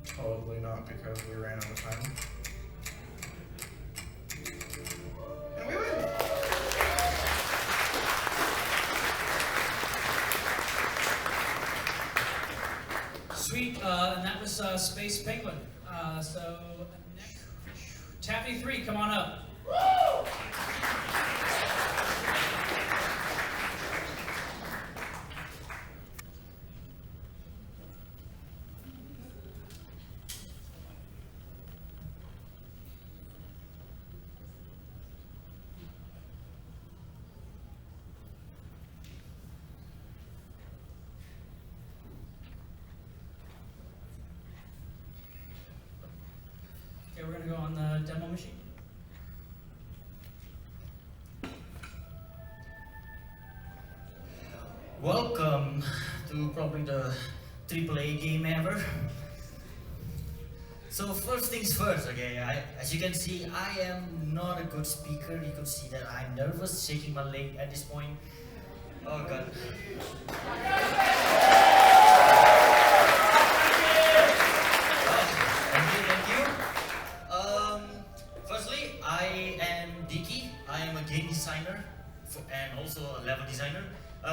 Totally not, because we ran out of time. And we win! Sweet, and that was Space Penguin. So, next, Taffy 3, come on up. Okay, we're gonna go on the demo machine. Welcome to probably the AAA game ever. So first things first, okay, as you can see, I am not a good speaker. You can see that I'm nervous, shaking my leg at this point. Oh God. Thank you. Firstly, I am Dicky. I am a game designer and also a level designer.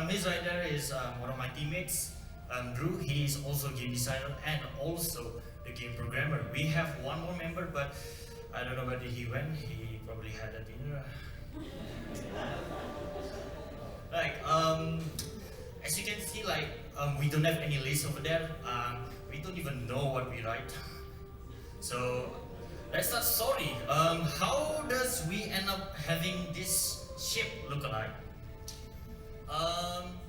His writer is one of my teammates, Drew. He is also a game designer and also the game programmer. We have one more member, but I don't know where he went. He probably had a dinner. Like, as you can see, like, we don't have any list over there. We don't even know what we write. So let's start story. How does we end up having this ship look alike?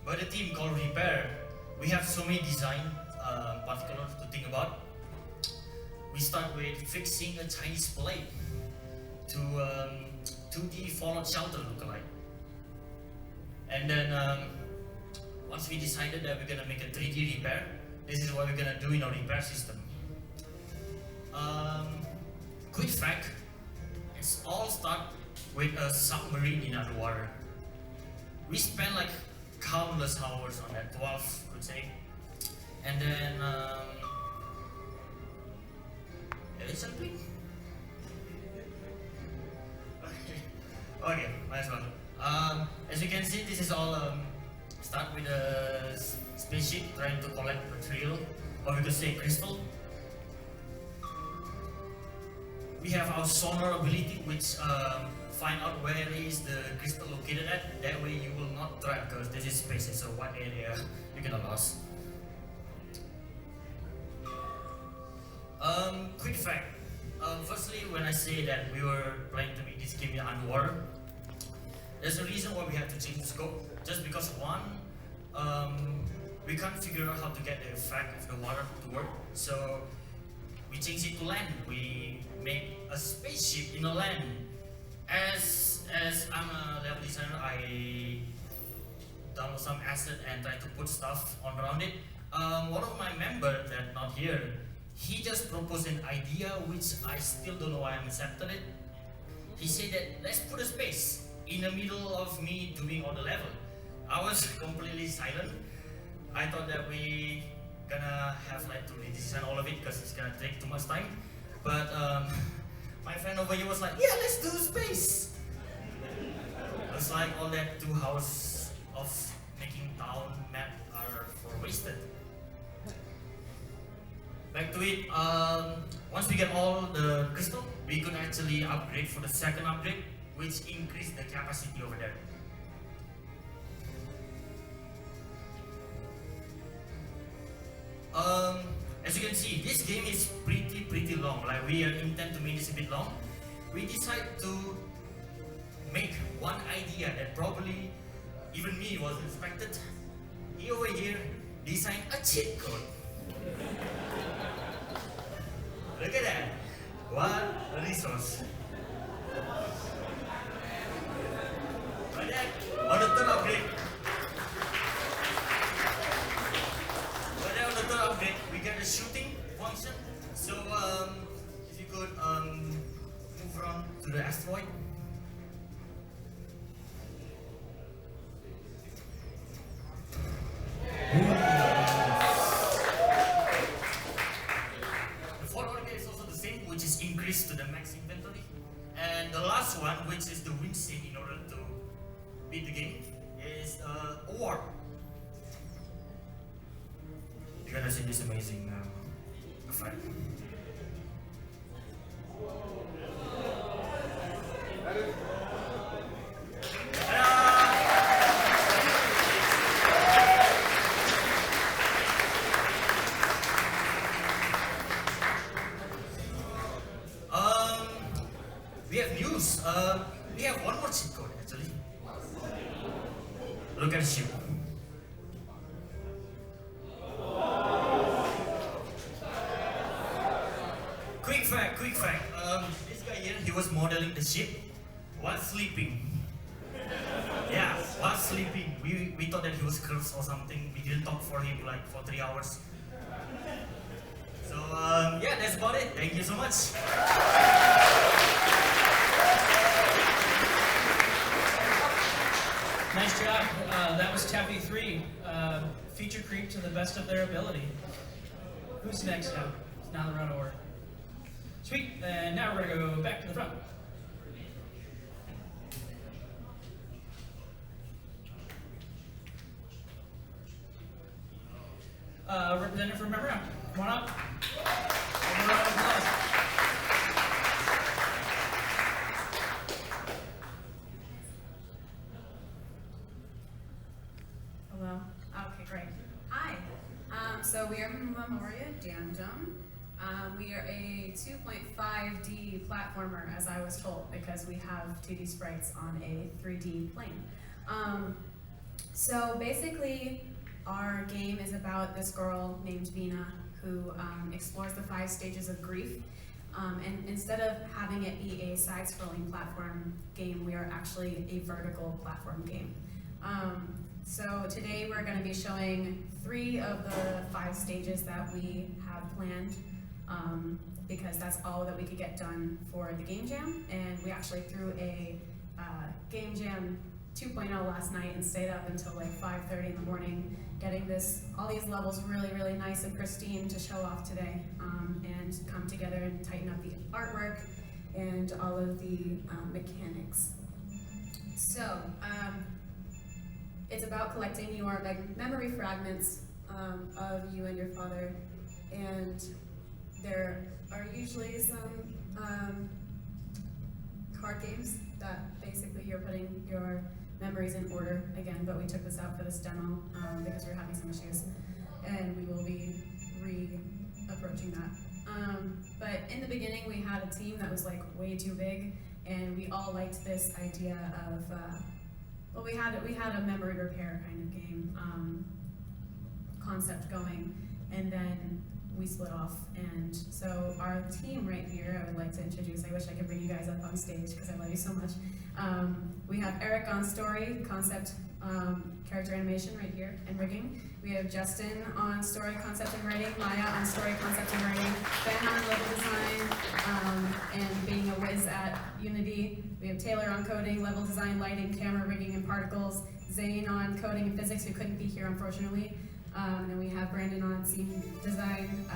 By the team called Repair, we have so many design particulars to think about. We start with fixing a Chinese plate. to 2D Fallout Shelter lookalike. And then once we decided that we're gonna make a 3D repair, this is what we're gonna do in our repair system. Quick fact, it's all start with a submarine in underwater. We spent like countless hours on that, 12 I could say. And then is something? Okay, might as well. As you can see, this is all start with a spaceship trying to collect material, or we could say crystal. We have our sonar ability, which find out where is the crystal located at. That way you will not drown, because this is space, so what area you're gonna lose. Quick fact. Firstly, when I say that we were planning to make this game in underwater, there's a reason why we have to change the scope. Just because one, we can't figure out how to get the effect of the water to work. So we changed it to land. We made a spaceship in a land. As I'm a level designer, I download some asset and try to put stuff on around it. One of my members that not here, he just proposed an idea which I still don't know why I'm accepted it. He said that let's put a space in the middle of me doing all the level. I was completely silent. I thought that we gonna have like to redesign all of it because it's gonna take too much time. But my friend over here was like, yeah, let's do space. It's like all that 2 hours of making town map are for wasted. Back to it, once we get all the crystal, we could actually upgrade for the second upgrade, which increased the capacity over there. As you can see, this game is pretty long. Like we intend to make this a bit long. We decided to make one idea that probably even me wasn't expected. He over here designed a cheat code. Look at that. What a resource. Like that, on the third upgrade. But then on the third upgrade, we get the shooting function. So if you could move on to the asteroid. Increase to the max inventory, and the last one, which is the win scene in order to beat the game, is award. You're gonna see this amazing effect. We have news. We have one more cheat code actually. Look at the ship. Quick fact. This guy here, he was modeling the ship while sleeping. Yeah, while sleeping. We thought that he was cursed or something. We didn't talk for him like for 3 hours. So yeah, that's about it. Thank you so much. Nice job. That was Taffy 3. Feature creep to the best of their ability. Who's next now? Now they're out of order. Sweet. And now we're going to go back to the front. Representative from Memorial, come on up. One round of applause. Hello. Okay, great. Hi. So we are Memoria Dandum. We are a 2.5D platformer, as I was told, because we have 2D sprites on a 3D plane. So basically, our game is about this girl named Vina who explores the 5 stages of grief. And instead of having it be a side-scrolling platform game, we are actually a vertical platform game. So today we're going to be showing 3 of the 5 stages that we have planned, because that's all that we could get done for the Game Jam. And we actually threw a Game Jam 2.0 last night and stayed up until like 5:30 in the morning, getting all these levels really nice and pristine to show off today, and come together and tighten up the artwork and all of the mechanics. So, it's about collecting your memory fragments of you and your father, and there are usually some card games that basically you're putting your memories in order again, but we took this out for this demo because we're having some issues, and we will be approaching that. But in the beginning, we had a team that was like way too big, and we all liked this idea of, well, we had a memory repair kind of game concept going, and then we split off. And so our team right here, I would like to introduce. I wish I could bring you guys up on stage because I love you so much. We have Eric on story, concept, character animation right here, and rigging. We have Justin on story, concept, and writing. Maya on story, concept, and writing. Ben on level design, and being a whiz at Unity. We have Taylor on coding, level design, lighting, camera rigging, and particles. Zane on coding and physics, who couldn't be here unfortunately. And we have Brandon on scene design,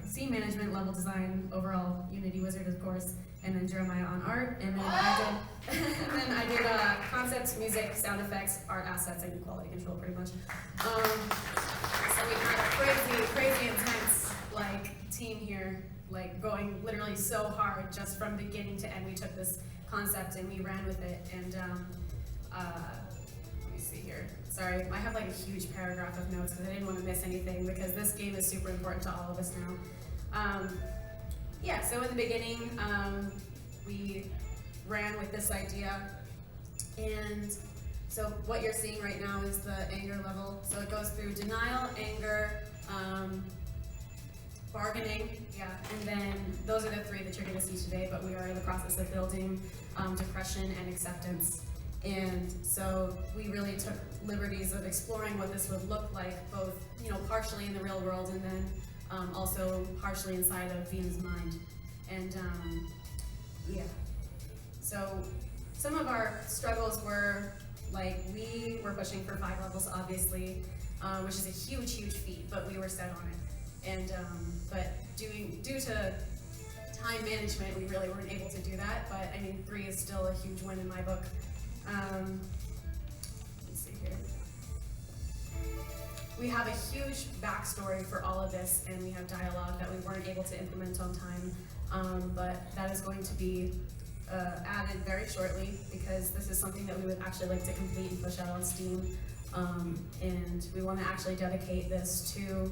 scene management, level design, overall Unity wizard, of course, and then Jeremiah on art, and then I did concepts, music, sound effects, art assets, and quality control, pretty much. So we had a crazy intense team here, going literally so hard, just from beginning to end. We took this concept and we ran with it, and let me see here. Sorry, I have a huge paragraph of notes because I didn't want to miss anything, because this game is super important to all of us now. Yeah, so in the beginning, we ran with this idea, and so what you're seeing right now is the anger level. So it goes through denial, anger, bargaining, and then those are the 3 that you're going to see today, but we are in the process of building depression and acceptance. And so we really took liberties of exploring what this would look like, both partially in the real world, and then also partially inside of Vina's mind. And yeah, so some of our struggles were we were pushing for 5 levels, obviously, which is a huge feat, but we were set on it. And but due to time management, we really weren't able to do that. But I mean, 3 is still a huge win in my book. Let's see here. We have a huge backstory for all of this, and we have dialogue that we weren't able to implement on time, but that is going to be added very shortly, because this is something that we would actually like to complete and push out on Steam, and we want to actually dedicate this to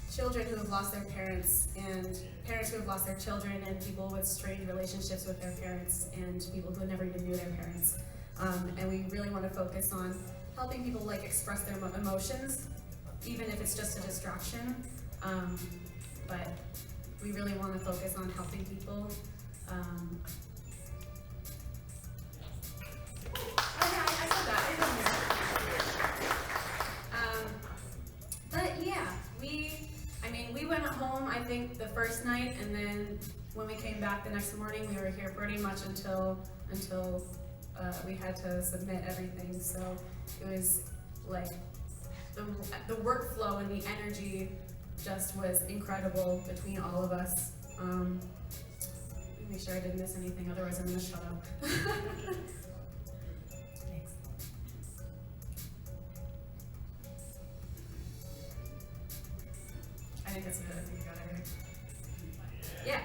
children who have lost their parents, and parents who have lost their children, and people with strained relationships with their parents, and people who never even knew their parents. And we really want to focus on helping people express their emotions, even if it's just a distraction. But we really want to focus on helping people. I said that. But yeah, we went home, I think, the first night, and then when we came back the next morning, we were here pretty much until we had to submit everything. So it was the workflow and the energy just was incredible between all of us. Make sure I didn't miss anything, otherwise I'm gonna shut up. Thanks. I think that's good. I think we got it right. Yeah.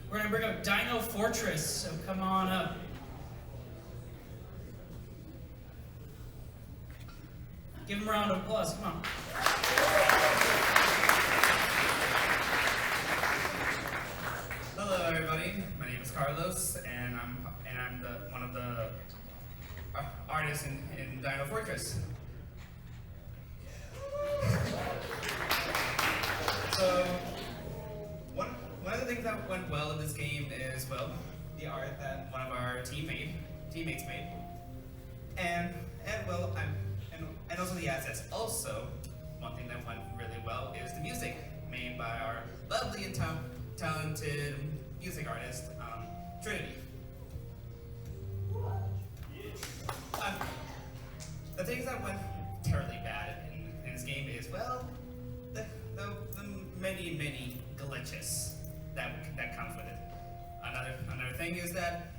We're gonna bring up Dino Fortress, so come on up. Give him a round of applause, come on. Hello everybody, my name is Carlos, and I'm one of the artists in Dino Fortress. So, one of the things that went well in this game is, well, the art that one of our teammates made, and also the assets. Also, one thing that went really well is the music made by our lovely and talented music artist, Trinity. The things that went terribly bad in this game is, well, the many glitches that comes with it. Another thing is that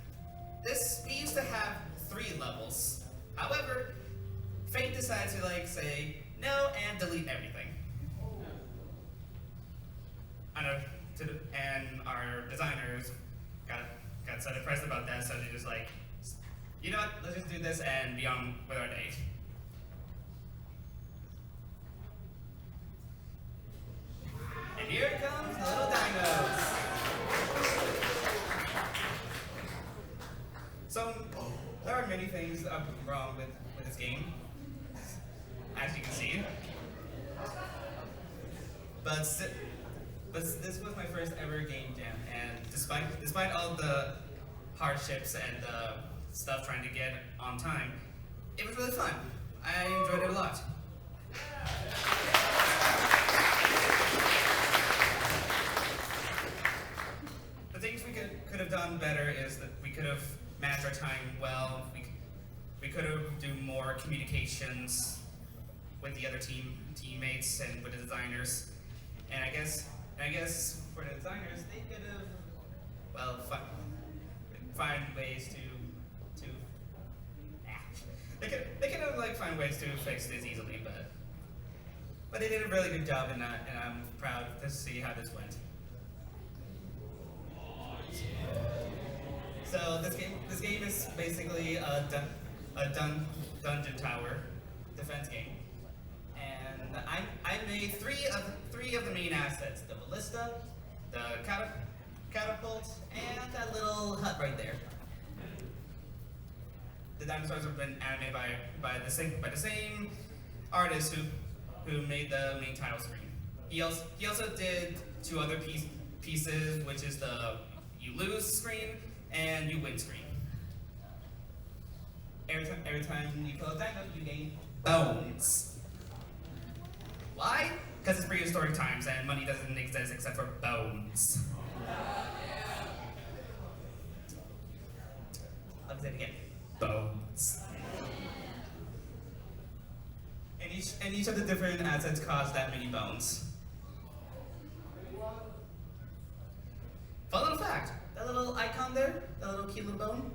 we used to have 3 levels. However, Fate decided to say no and delete everything. And our designers got so depressed about that, so they just you know what, let's just do this and be on with our day. And here comes the little dinos. So, there are many things wrong with this game, as you can see. But this was my first ever game jam, and despite all the hardships and the stuff trying to get on time, it was really fun. I enjoyed it a lot. The things we could have done better is that we could have managed our time well. We could have do more communications with the other teammates and with the designers. And I guess for the designers, they could have, well, find ways to they could have find ways to fix this easily, but they did a really good job in that, and I'm proud to see how this went. So this game is basically a dungeon tower defense game, and I made three of the main assets: the ballista, the catapult, and that little hut right there. The dinosaurs have been animated by the same artist who made the main title screen. He also did 2 other pieces, which is the you lose screen and you win screen. Every time you kill a dino, you gain bones. Why? Because it's prehistoric times and money doesn't exist except for bones. I'll say it again. Bones. And each of the different assets cost that many bones. Fun little fact, that little icon there, that little cute little bone,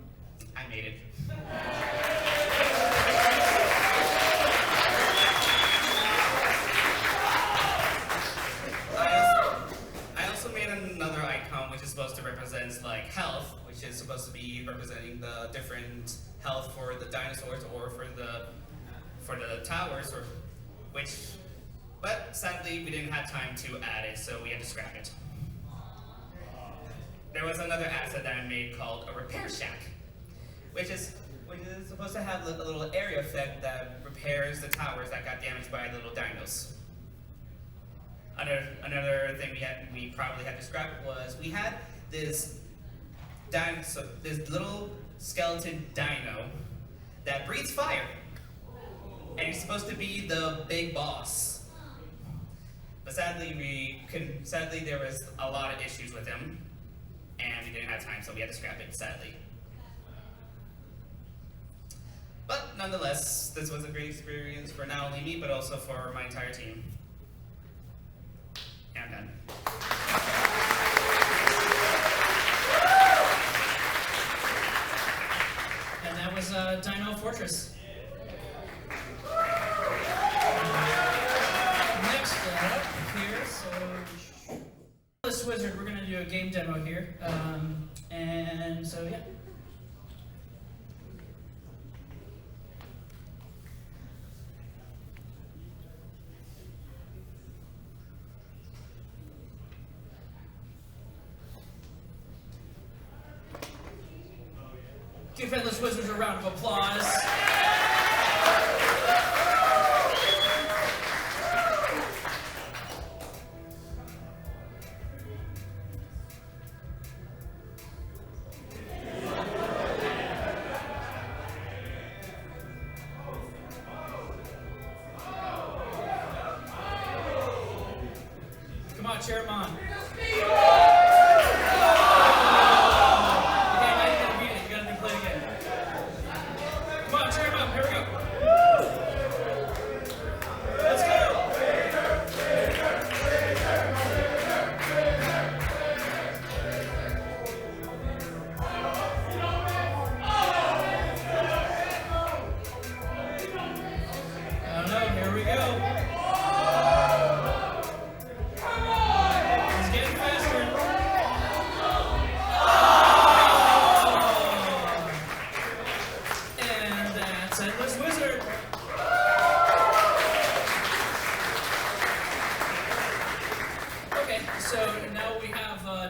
I made it. I also made another icon which is supposed to represent health, which is supposed to be representing the different health for the dinosaurs or for the towers, but sadly we didn't have time to add it, so we had to scrap it. There was another asset that I made called a repair shack, which is supposed to have a little area effect that repairs the towers that got damaged by the little dinos. Another thing we probably had to scrap was we had this little skeleton dino that breathes fire, and he's supposed to be the big boss. But sadly there was a lot of issues with him, and we didn't have time, so we had to scrap it, sadly. But nonetheless, this was a great experience for not only me, but also for my entire team. And I'm done. And that was Dino Fortress. Next up here, so this wizard, we're gonna do a game demo here, and so yeah. Give Headless Wizards a round of applause. on, cheer him on.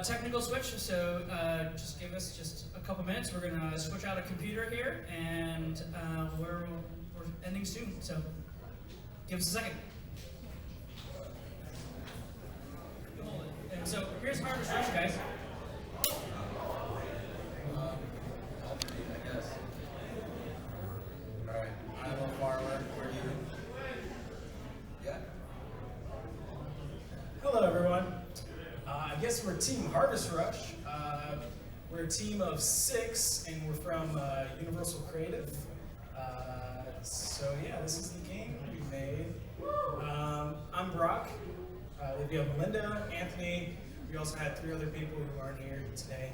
Technical switch, so just give us just a couple minutes. We're going to switch out a computer here, and we're ending soon, so give us a second. And so here's hard switch, guys. I guess. Alright, I'm a farmer. Where are you? Yeah. Hello, everyone. I guess we're Team Harvest Rush. We're a team of 6, and we're from Universal Creative. So yeah, this is the game we made. I'm Brock. We have Melinda, Anthony. We also had 3 other people who aren't here today.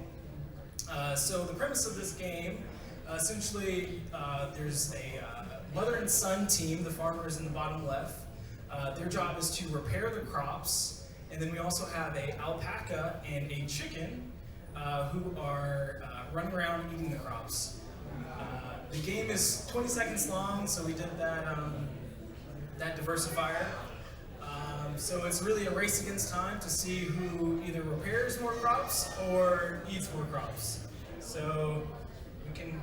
So the premise of this game, essentially, there's a mother and son team, the farmers in the bottom left. Their job is to repair the crops. And then we also have an alpaca and a chicken who are running around eating the crops. The game is 20 seconds long, so we did that diversifier. So it's really a race against time to see who either repairs more crops or eats more crops. So we can.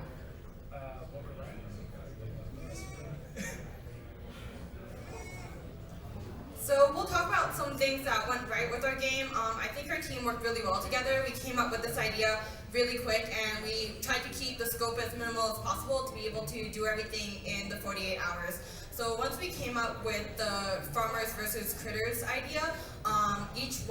So we'll talk about some things that went right with our game. I think our team worked really well together. We came up with this idea really quick, and we tried to keep the scope as minimal as possible to be able to do everything in the 48 hours. So once we came up with the farmers versus critters idea, each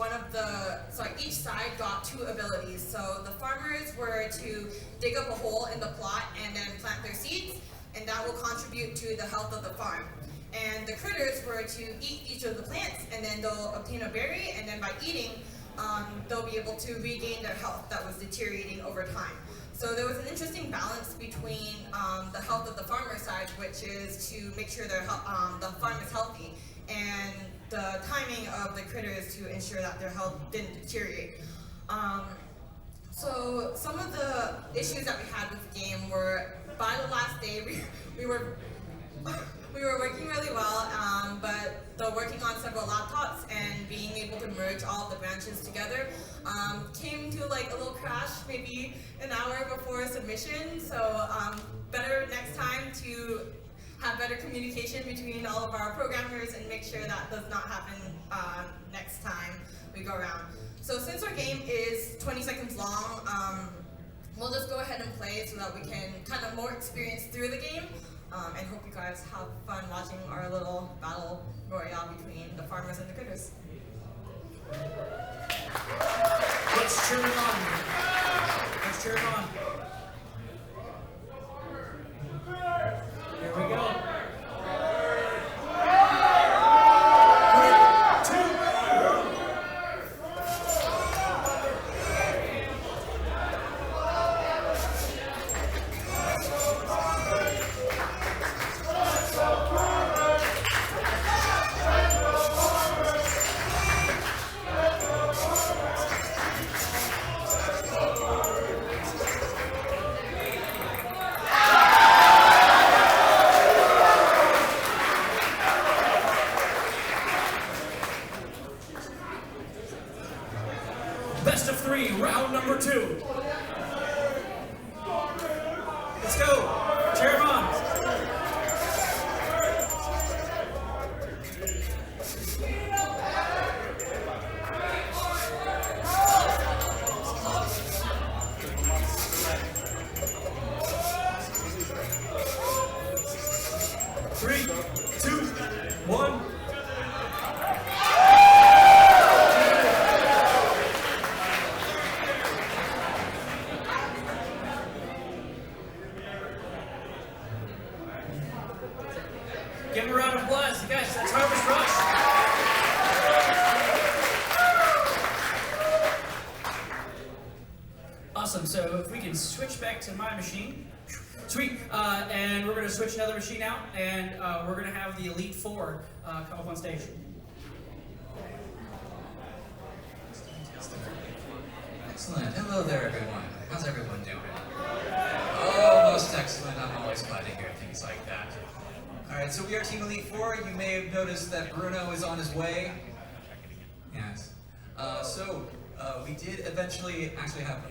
side got 2 abilities. So the farmers were to dig up a hole in the plot and then plant their seeds, and that will contribute to the health of the farm. And the critters were to eat each of the plants, and then they'll obtain a berry, and then by eating, they'll be able to regain their health that was deteriorating over time. So there was an interesting balance between the health of the farmer side, which is to make sure the farm is healthy, and the timing of the critters to ensure that their health didn't deteriorate. So some of the issues that we had with the game were, by the last day, we were working really well, but working on several laptops and being able to merge all the branches together came to like a little crash maybe an hour before submission. So better next time to have better communication between all of our programmers and make sure that does not happen next time we go around. So since our game is 20 seconds long, we'll just go ahead and play so that we can kind of more experience through the game. And hope you guys have fun watching our little battle royale between the farmers and the critters. Let's cheer them on. Let's cheer them on. Here we go. 3, 2, 1. Best of 3, round number 2. Let's go. Cheer him on. Three, 2, 1. Give him a round of applause. Guys, that's Harvest Rush. Awesome, so if we can switch back to my machine. Sweet, and we're going to switch another machine out, and we're going to have the Elite Four come up on stage. Excellent. Hello there, everyone. How's everyone doing? Oh, most excellent. I'm always glad to hear things like that. All right, so we are Team Elite Four. You may have noticed that Bruno is on his way. Yes. We did eventually actually have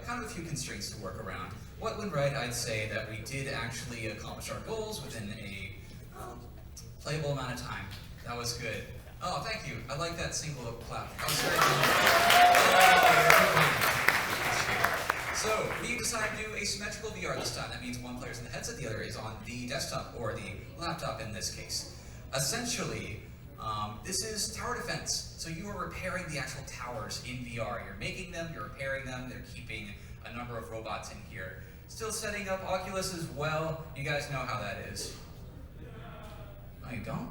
kind of a few constraints to work around. What went right, I'd say that we did actually accomplish our goals within a playable amount of time. That was good. Oh, thank you. I like that single clap. I was very So, we decided to do asymmetrical VR this time. That means one player's in the headset, the other is on the desktop, or the laptop in this case. Essentially, this is tower defense. So you are repairing the actual towers in VR. You're making them, you're repairing them, they're keeping a number of robots in here. Still setting up Oculus as well. You guys know how that is. Oh, you don't?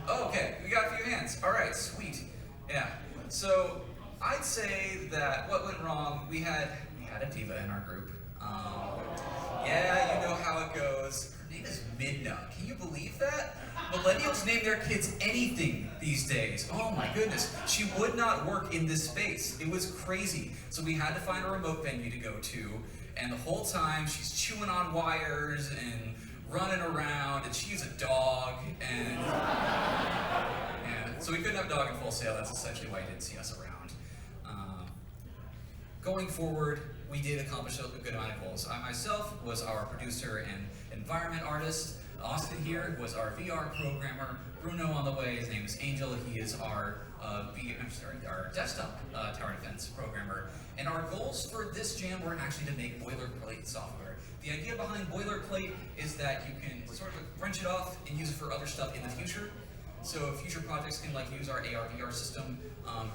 Oh, okay, we got a few hands. All right, sweet. Yeah, so I'd say that what went wrong, we had a diva in our group. Yeah, you know how it goes. Her name is Midna. Can you believe that? Millennials name their kids anything these days. Oh my goodness. She would not work in this space. It was crazy. So we had to find a remote venue to go to, and the whole time she's chewing on wires and running around, and she's a dog, and yeah. So we couldn't have dog in Full Sail. That's essentially why you didn't see us around. Going forward, we did accomplish a good amount of goals. I myself was our producer and environment artist. Austin here was our VR programmer. Bruno on the way, his name is Angel. He is our our desktop tower defense programmer. And our goals for this jam were actually to make boilerplate software. The idea behind boilerplate is that you can sort of wrench it off and use it for other stuff in the future. So future projects can use our AR/VR system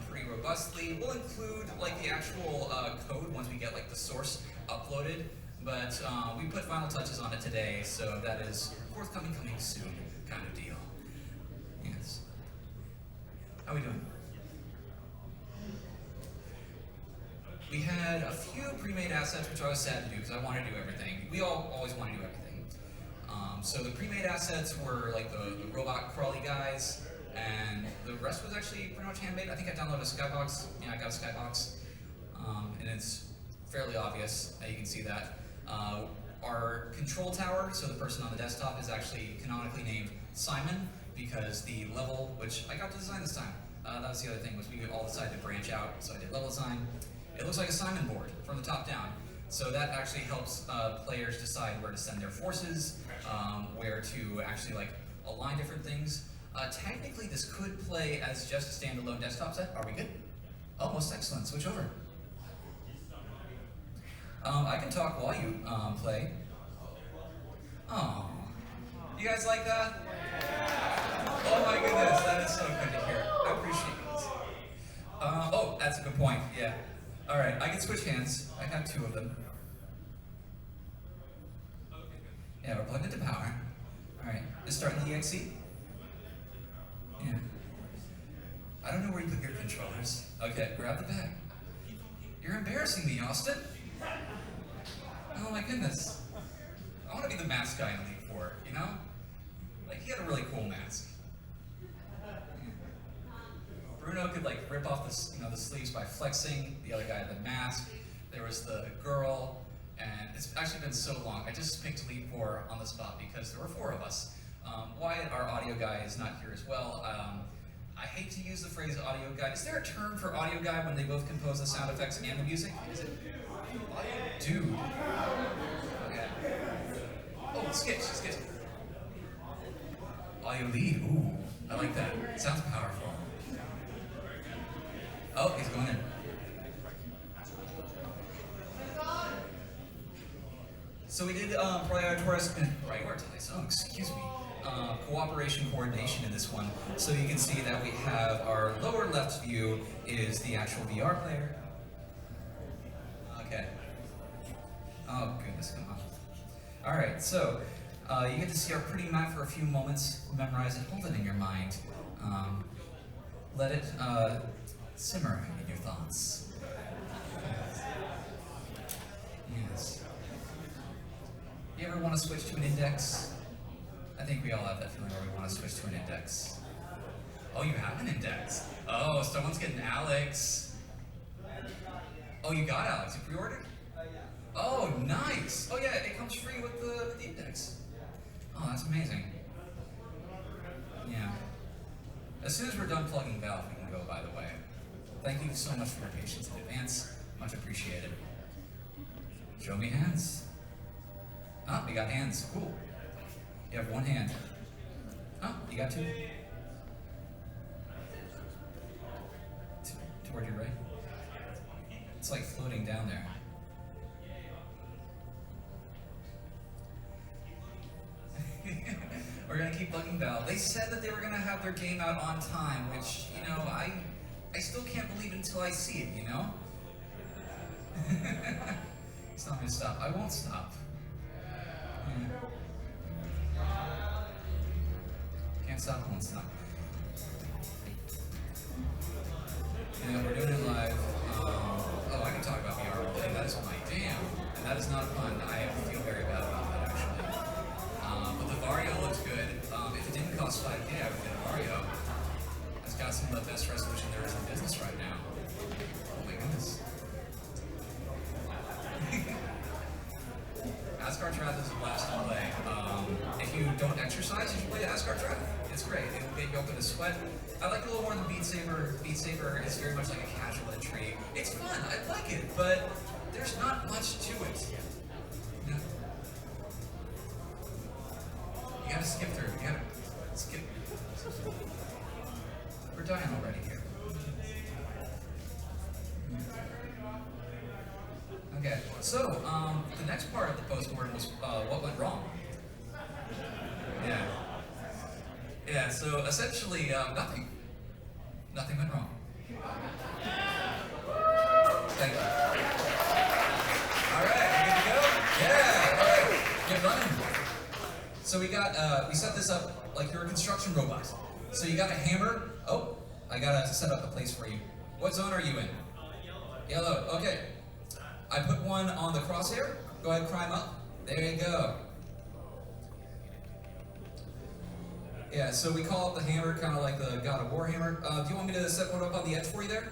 pretty robustly. We'll include the actual code once we get the source uploaded. But we put final touches on it today, so that is coming soon kind of deal. Yes. How are we doing? We had a few pre-made assets, which I was sad to do because I wanted to do everything. We always want to do everything. So the pre-made assets were the robot crawly guys, and the rest was actually pretty much handmade. I think I downloaded a skybox. Yeah, I got a skybox, and it's fairly obvious. You can see that. Our control tower, so the person on the desktop, is actually canonically named Simon because the level, which I got to design this time, that was the other thing, was we all decided to branch out, so I did level design. It looks like a Simon board from the top down. So that actually helps players decide where to send their forces, where to actually align different things. Technically this could play as just a standalone desktop set. Are we good? Almost excellent, switch over. I can talk while you play. Oh, you guys like that? Oh my goodness, that is so good to hear. I appreciate it. Oh, that's a good point, yeah. All right, I can switch hands. I have two of them. Yeah, we're plugged into power. All right, just starting the EXE. Yeah. I don't know where you put your controllers. Okay, grab the bag. You're embarrassing me, Austin. Oh my goodness. I want to be the mask guy in Elite Four, you know? He had a really cool mask. Bruno could rip off the sleeves by flexing. The other guy had the mask. There was the girl, and it's actually been so long. I just picked Elite Four on the spot because there were four of us. Wyatt, our audio guy, is not here as well. I hate to use the phrase audio guy. Is there a term for audio guy when they both compose the sound effects and the music? Is it dude? Okay. Oh, sketch. Audio lead. Ooh, I like that. It sounds powerful. Oh, he's going in. So we did prioritize, oh, excuse me, cooperation coordination in this one. So you can see that we have our lower left view is the actual VR player. Okay. Oh goodness, come on. All right, so You get to see our pretty map for a few moments, memorize it, hold it in your mind. Let it simmer in your thoughts. Yes. You ever want to switch to an index? I think we all have that feeling where we want to switch to an index. Oh, you have an index. Oh, someone's getting Alex. Oh, you got Alex. You pre-ordered? Oh, nice. Oh, yeah, it comes free with the index. Oh, that's amazing. Yeah. As soon as we're done plugging Valve, we can go, by the way. Thank you so much for your patience in advance. Much appreciated. Show me hands. Oh, you got hands. Cool. You have one hand. Oh, you got two. Toward your right. It's like floating down there. We're gonna keep bugging Valve. They said that they were gonna have their game out on time, which, you know, I still can't believe it until I see it, you know? It's not gonna stop. I won't stop. Can't stop, won't stop. Yeah, we're doing it live. Oh, I can talk about VR all day. That is my damn. And that is not fun. I feel very bad about that, actually. But the Vario looks good. If it didn't cost $5K, I would get a Vario. It's got some of the best resolution there is in business right now. Oh my goodness. Asgard's Wrath is a blast to play. If you don't exercise, you should play Asgard's Wrath. It's great. It'll get you up in a sweat. I like it a little more than Beat Saber. Beat Saber is very much like a casual entry. It's fun. I like it, but there's not much to it. No. You gotta skip through. You gotta skip. We're dying already here. Okay, so the next part of the postmortem was what went wrong. Yeah. Yeah, so essentially nothing. Nothing went wrong. Thank you. Alright, you good to go? Yeah, alright. Get running. So we set this up like you're a construction robot. So you got a hammer. Oh, I gotta set up a place for you. What zone are you in? Yellow, okay. I put one on the crosshair. Go ahead and climb up. There you go. Yeah, so we call it the hammer, kind of like the God of War hammer. Do you want me to set one up on the edge for you there?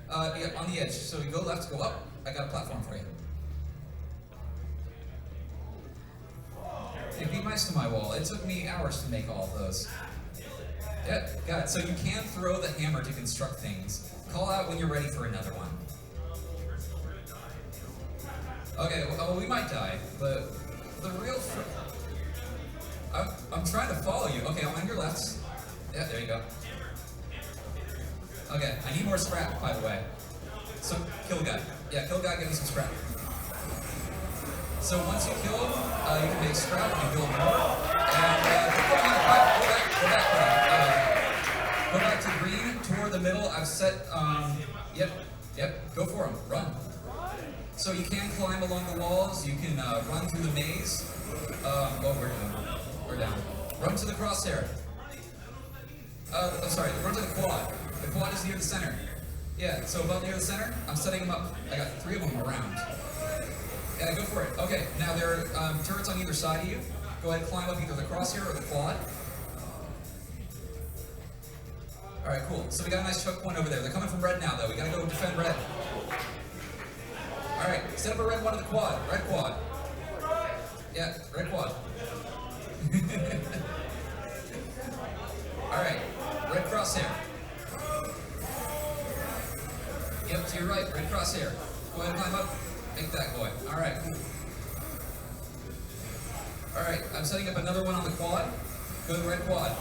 Yeah, on the edge. So you go left, go up. I got a platform for you. Hey, be nice to my wall. It took me hours to make all of those. Yeah, got it. So you can throw the hammer to construct things. Call out when you're ready for another one. Okay, well, we might die, but the real... I'm trying to follow you. Okay, I'm on your left. Yeah, there you go. Okay, I need more scrap, by the way. So, kill a guy. Yeah, kill a guy, give me some scrap. So once you kill him, you can make scrap, you can build more. And go back to green, toward the middle. I've set, yep, go for him, run. So you can climb along the walls, you can run through the maze. Oh, we're down. Run to the crosshair. I'm sorry, run to the quad. The quad is near the center. Yeah, so above near the center, I'm setting them up. I got 3 of them around. Yeah, go for it. Okay, now there are turrets on either side of you. Go ahead and climb up either the crosshair or the quad. Alright, cool. So we got a nice choke point over there. They're coming from red now, though. We gotta go defend red. Alright, set up a red one to the quad. Red quad. Yeah, red quad. Alright, red crosshair. Yep, to your right, red crosshair. Go ahead and climb up. Make that boy. Alright. Alright, I'm setting up another one on the quad. Go to the red quad.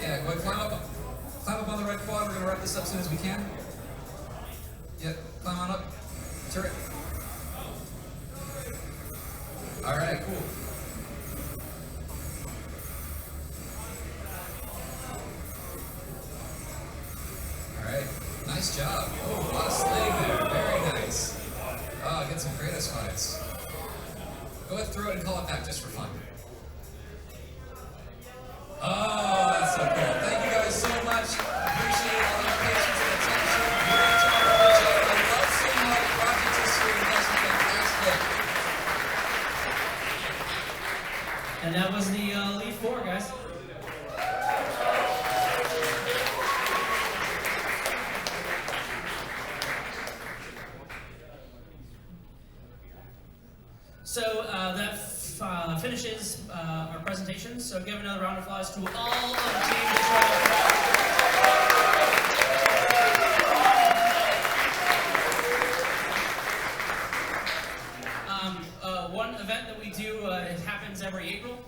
Yeah, go ahead and climb up on the red quad. We're gonna wrap this up as soon as we can. Yep, climb on up. Turret. Alright, cool. Alright, nice job. Oh, a lot of slaying there. Very nice. Oh, get some Kratos fights. Go ahead, throw it and call it back just for fun. Oh, that's so cool. Thank you guys so much. Appreciate all your patience and attention. Great job on the jam. I love seeing how the project is here. You guys are fantastic. And that was the lead four, guys. So that finishes our presentation. So give another round of applause to all of the team Detroit. One event that we do, it happens every April.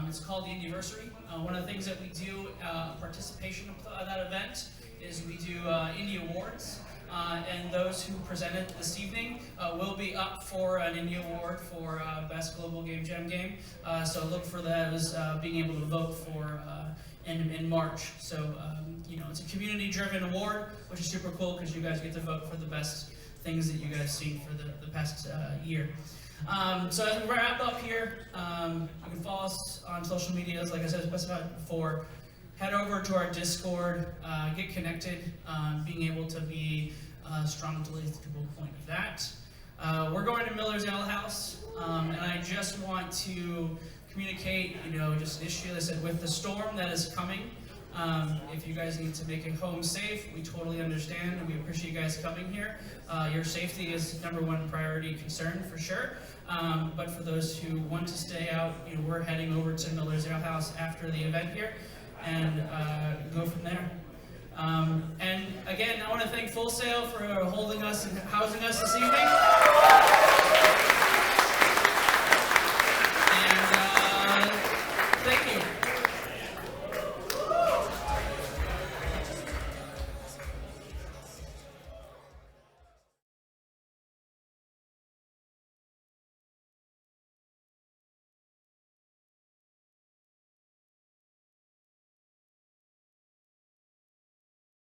It's called the Indieversary. One of the things that we do, participation of that event, is we do Indie Awards. And those who presented this evening will be up for an Indie Award for Best Global Game Jam Game. So look for those being able to vote for in March. So you know, it's a community-driven award, which is super cool because you guys get to vote for the best things that you guys seen for the past year. So as we wrap up here, you can follow us on social medias, like I said, specified before. Head over to our Discord, get connected, being able to be strong to the point of that. We're going to Miller's Ale House, and I just want to communicate, you know, just an issue, as I said, with the storm that is coming. If you guys need to make it home safe, we totally understand, and we appreciate you guys coming here. Your safety is #1 priority concern for sure. But for those who want to stay out, you know, we're heading over to Miller's Ale House after the event here, and go from there. And again, I want to thank Full Sail for holding us and housing us this evening.